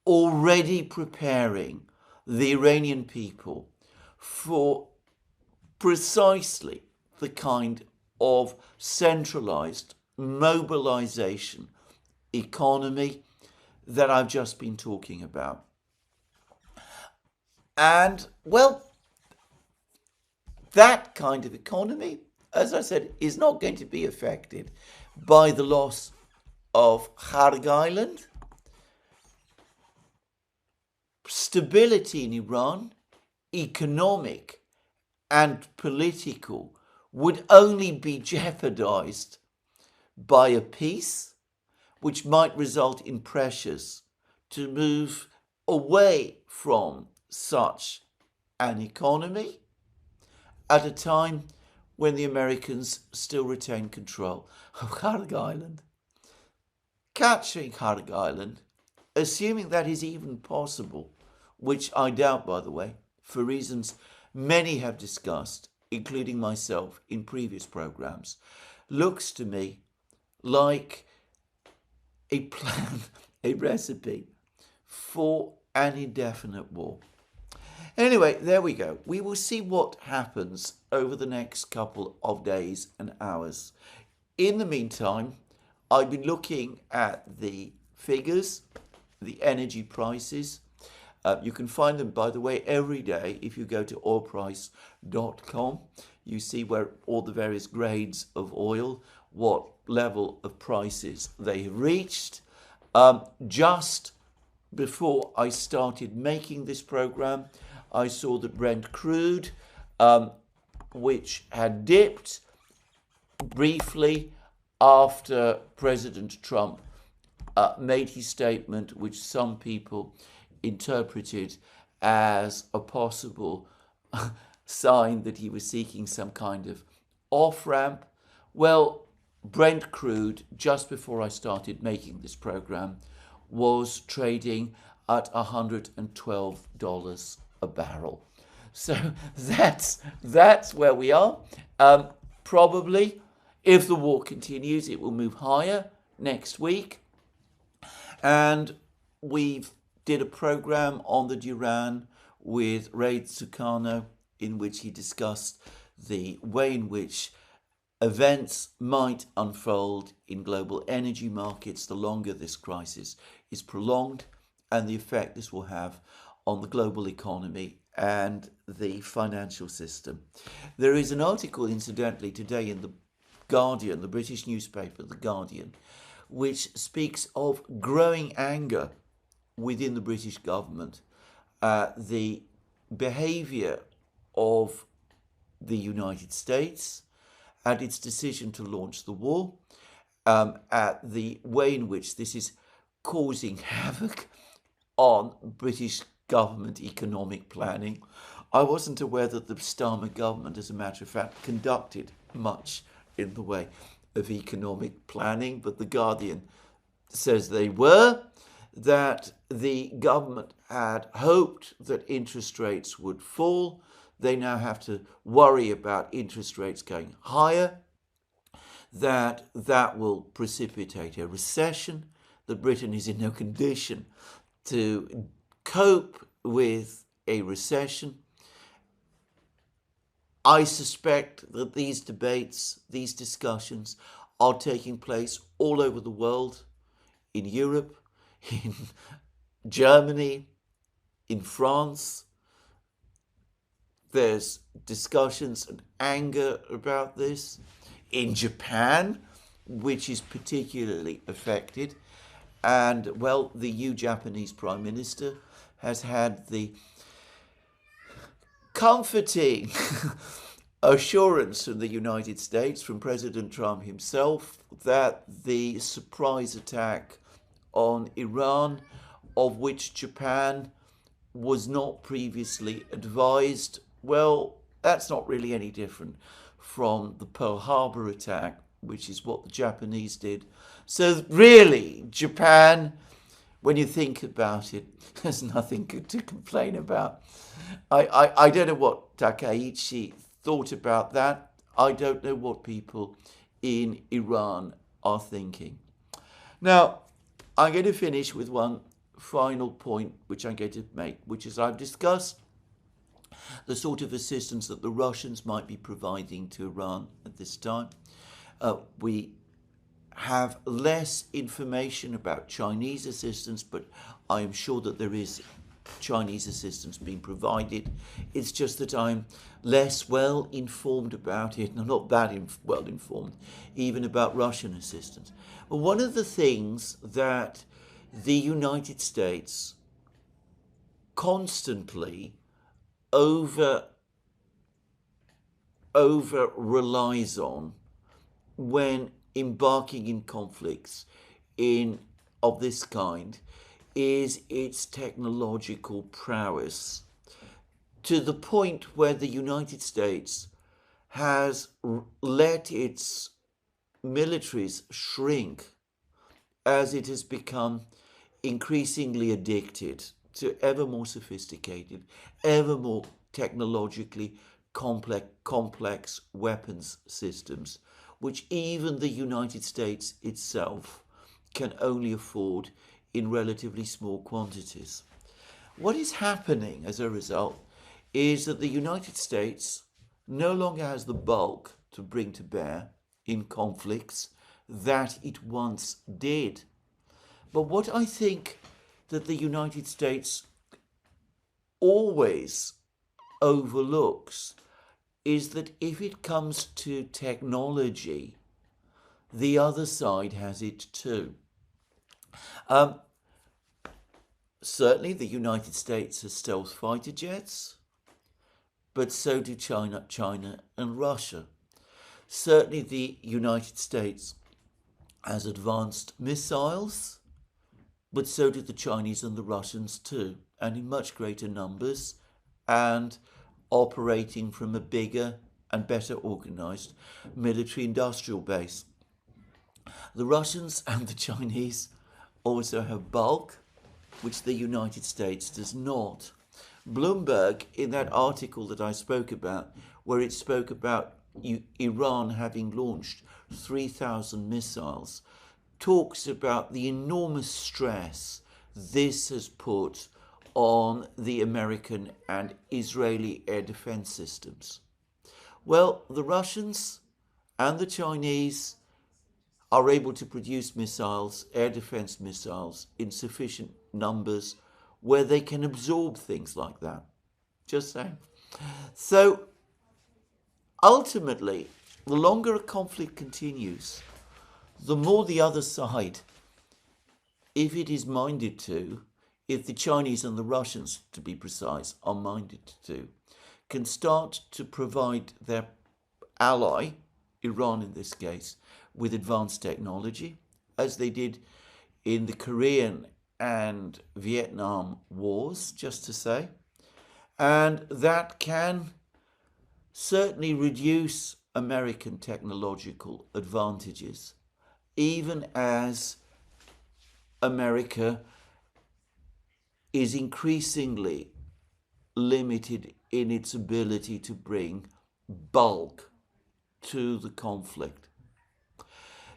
already preparing the Iranian people for precisely the kind of centralized mobilization economy that I've just been talking about. And, well, that kind of economy, as I said, is not going to be affected by the loss of Kharg Island. Stability in Iran, economic and political, would only be jeopardized by a peace which might result in pressures to move away from such an economy at a time when the Americans still retain control of Kharg Island. Capturing Kharg Island, assuming that is even possible, which I doubt, by the way, for reasons many have discussed, including myself in previous programs, looks to me like a plan, a recipe for an indefinite war. Anyway, there we go. We will see what happens over the next couple of days and hours. In the meantime, I've been looking at the figures, the energy prices. You can find them, by the way, every day if you go to oilprice.com. You see where all the various grades of oil, what level of prices they have reached. Just before I started making this program, I saw that Brent crude, which had dipped briefly after President Trump made his statement, which some people interpreted as a possible sign that he was seeking some kind of off-ramp. Well, Brent crude, just before I started making this program, was trading at $112 a barrel. So that's where we are. Probably, if the war continues, it will move higher next week. And we've did a program on the Duran with Ray Zucano, in which he discussed the way in which events might unfold in global energy markets the longer this crisis is prolonged, and the effect this will have on the global economy and the financial system. There is an article, incidentally, today in The Guardian, the British newspaper, The Guardian, which speaks of growing anger within the British government, the behaviour of the United States at its decision to launch the war, at the way in which this is causing havoc on British government economic planning. I wasn't aware that the Starmer government, as a matter of fact, conducted much in the way of economic planning, but The Guardian says they were, that the government had hoped that interest rates would fall. They now have to worry about interest rates going higher, that will precipitate a recession, that Britain is in no condition to cope with a recession. I suspect that these debates, these discussions are taking place all over the world, in Europe, in Germany, in France. There's discussions and anger about this. In Japan, which is particularly affected. And, well, the new Japanese Prime Minister has had the comforting assurance from the United States, from President Trump himself, that the surprise attack on Iran, of which Japan was not previously advised, well, that's not really any different from the Pearl Harbor attack, which is what the Japanese did. So really, Japan, when you think about it, there's nothing good to complain about. I don't know what Takaichi thought about that. I don't know what people in Iran are thinking. Now, I'm going to finish with one final point which I'm going to make, which is I've discussed the sort of assistance that the Russians might be providing to Iran at this time. We have less information about Chinese assistance, but I am sure that there is Chinese assistance being provided. It's just that I'm less well informed about it, and not that well informed, even about Russian assistance. But one of the things that the United States constantly over relies on when embarking in conflicts of this kind is its technological prowess, to the point where the United States has let its militaries shrink as it has become increasingly addicted to ever more sophisticated, ever more technologically complex weapons systems, which even the United States itself can only afford in relatively small quantities. What is happening as a result is that the United States no longer has the bulk to bring to bear in conflicts that it once did. But what I think that the United States always overlooks is that if it comes to technology, the other side has it too. Certainly the United States has stealth fighter jets, but so do China and Russia. Certainly the United States has advanced missiles, but so do the Chinese and the Russians too, and in much greater numbers, and operating from a bigger and better organized military-industrial base. The Russians and the Chinese also have bulk, which the United States does not. Bloomberg, in that article that I spoke about, where it spoke about Iran having launched 3,000 missiles, talks about the enormous stress this has put on the American and Israeli air defense systems. Well, the Russians and the Chinese are able to produce missiles, air defense missiles, in sufficient numbers where they can absorb things like that. Just saying. So, ultimately, the longer a conflict continues, the more the other side, if it is minded to, if the Chinese and the Russians, to be precise, are minded to, can start to provide their ally, Iran in this case, with advanced technology, as they did in the Korean and Vietnam wars, just to say, and that can certainly reduce American technological advantages, even as America is increasingly limited in its ability to bring bulk to the conflict.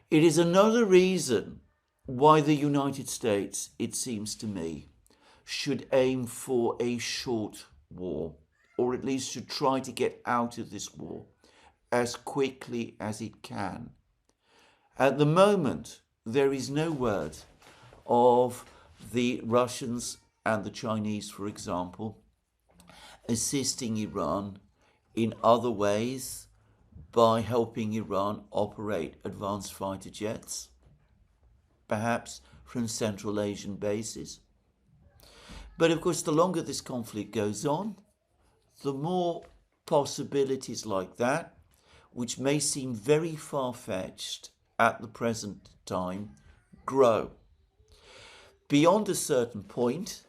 It is another reason why the United States, it seems to me, should aim for a short war, or at least should try to get out of this war as quickly as it can. At the moment, there is no word of the Russians and the Chinese, for example, assisting Iran in other ways by helping Iran operate advanced fighter jets, perhaps from Central Asian bases. But of course, the longer this conflict goes on, the more possibilities like that, which may seem very far-fetched at the present time, grow. Beyond a certain point,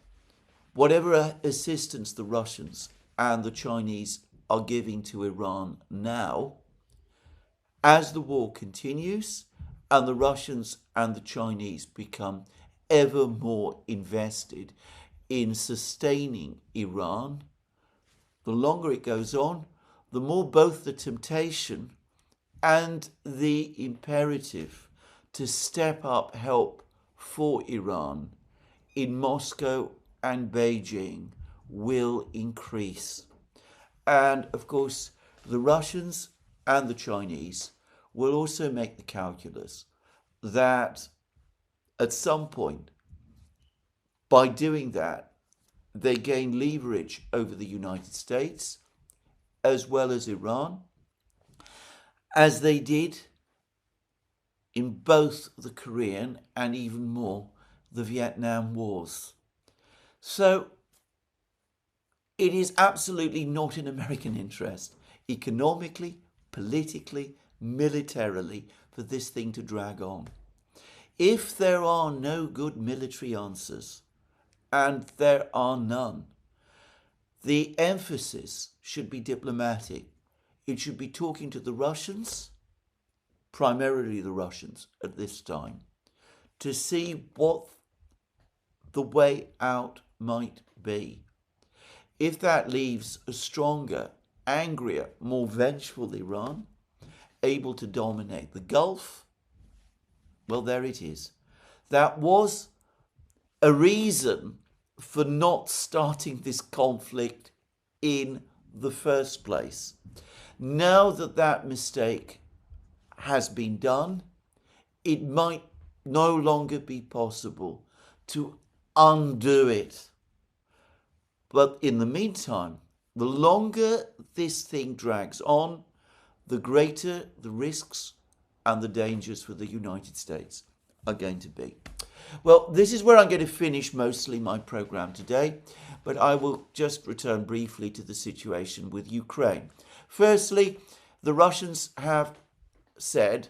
whatever assistance the Russians and the Chinese are giving to Iran now, as the war continues and the Russians and the Chinese become ever more invested in sustaining Iran, the longer it goes on, the more both the temptation and the imperative to step up help for Iran in Moscow and Beijing will increase. And of course, the Russians and the Chinese will also make the calculus that at some point, by doing that, they gain leverage over the United States as well as Iran, as they did in both the Korean and even more the Vietnam Wars. So it is absolutely not in American interest, economically, politically, militarily, for this thing to drag on. If there are no good military answers, and there are none, the emphasis should be diplomatic. It should be talking to the Russians, primarily the Russians at this time, to see what the way out might be. If that leaves a stronger, angrier, more vengeful Iran, able to dominate the Gulf, well, there it is. That was a reason for not starting this conflict in the first place. Now that that mistake has been done, it might no longer be possible to undo it. But in the meantime, the longer this thing drags on, the greater the risks and the dangers for the United States are going to be. Well, this is where I'm going to finish mostly my program today, but I will just return briefly to the situation with Ukraine. Firstly, the Russians have said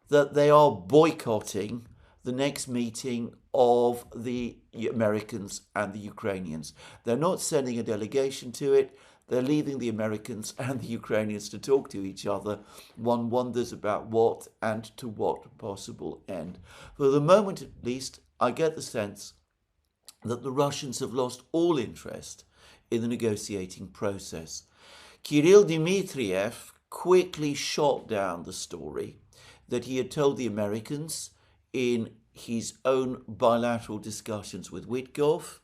that they are boycotting the next meeting of the Americans and the Ukrainians. They're not sending a delegation to it. They're leaving the Americans and the Ukrainians to talk to each other. One wonders about what and to what possible end. For the moment, at least, I get the sense that the Russians have lost all interest in the negotiating process. Kirill Dmitriev quickly shot down the story that he had told the Americans in his own bilateral discussions with Witkoff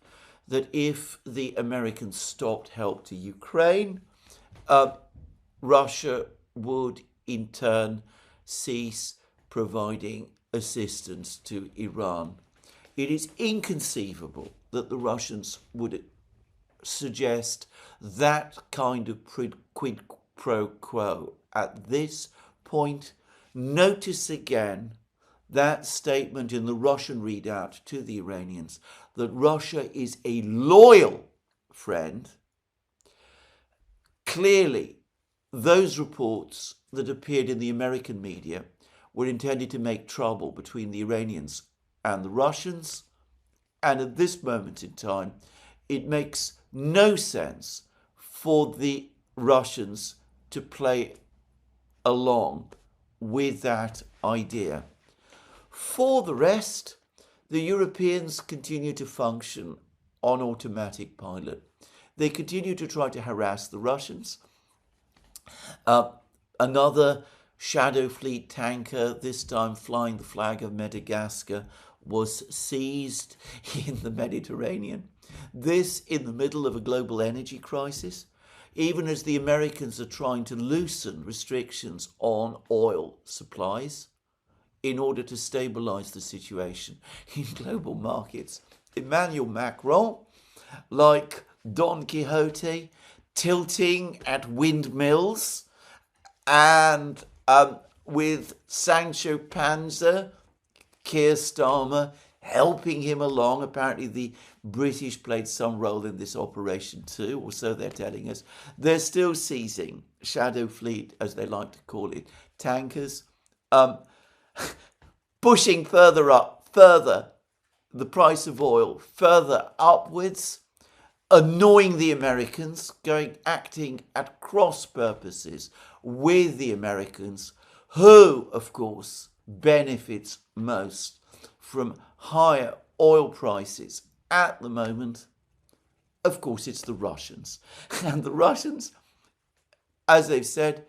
that if the Americans stopped help to Ukraine, Russia would in turn cease providing assistance to Iran. It is inconceivable that the Russians would suggest that kind of quid pro quo at this point. Notice again that statement in the Russian readout to the Iranians that Russia is a loyal friend. Clearly, those reports that appeared in the American media were intended to make trouble between the Iranians and the Russians, And at this moment in time, it makes no sense for the Russians to play along with that idea. For the rest, the Europeans continue to function on automatic pilot. They continue to try to harass the Russians. Another Shadow Fleet tanker, this time flying the flag of Madagascar, was seized in the Mediterranean. This in the middle of a global energy crisis, even as the Americans are trying to loosen restrictions on oil supplies in order to stabilize the situation in global markets. Emmanuel Macron, like Don Quixote, tilting at windmills, and with Sancho Panza, Keir Starmer, helping him along. Apparently the British played some role in this operation too, or so they're telling us. They're still seizing Shadow Fleet, as they like to call it, tankers, pushing further the price of oil further upwards, annoying the Americans, acting at cross purposes with the Americans, who, of course, benefits most from higher oil prices at the moment. Of course, it's the Russians. And the Russians, as they've said,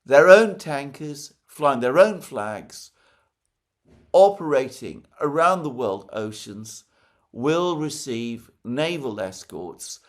their own tankers, flying their own flags, operating around the world oceans, will receive naval escorts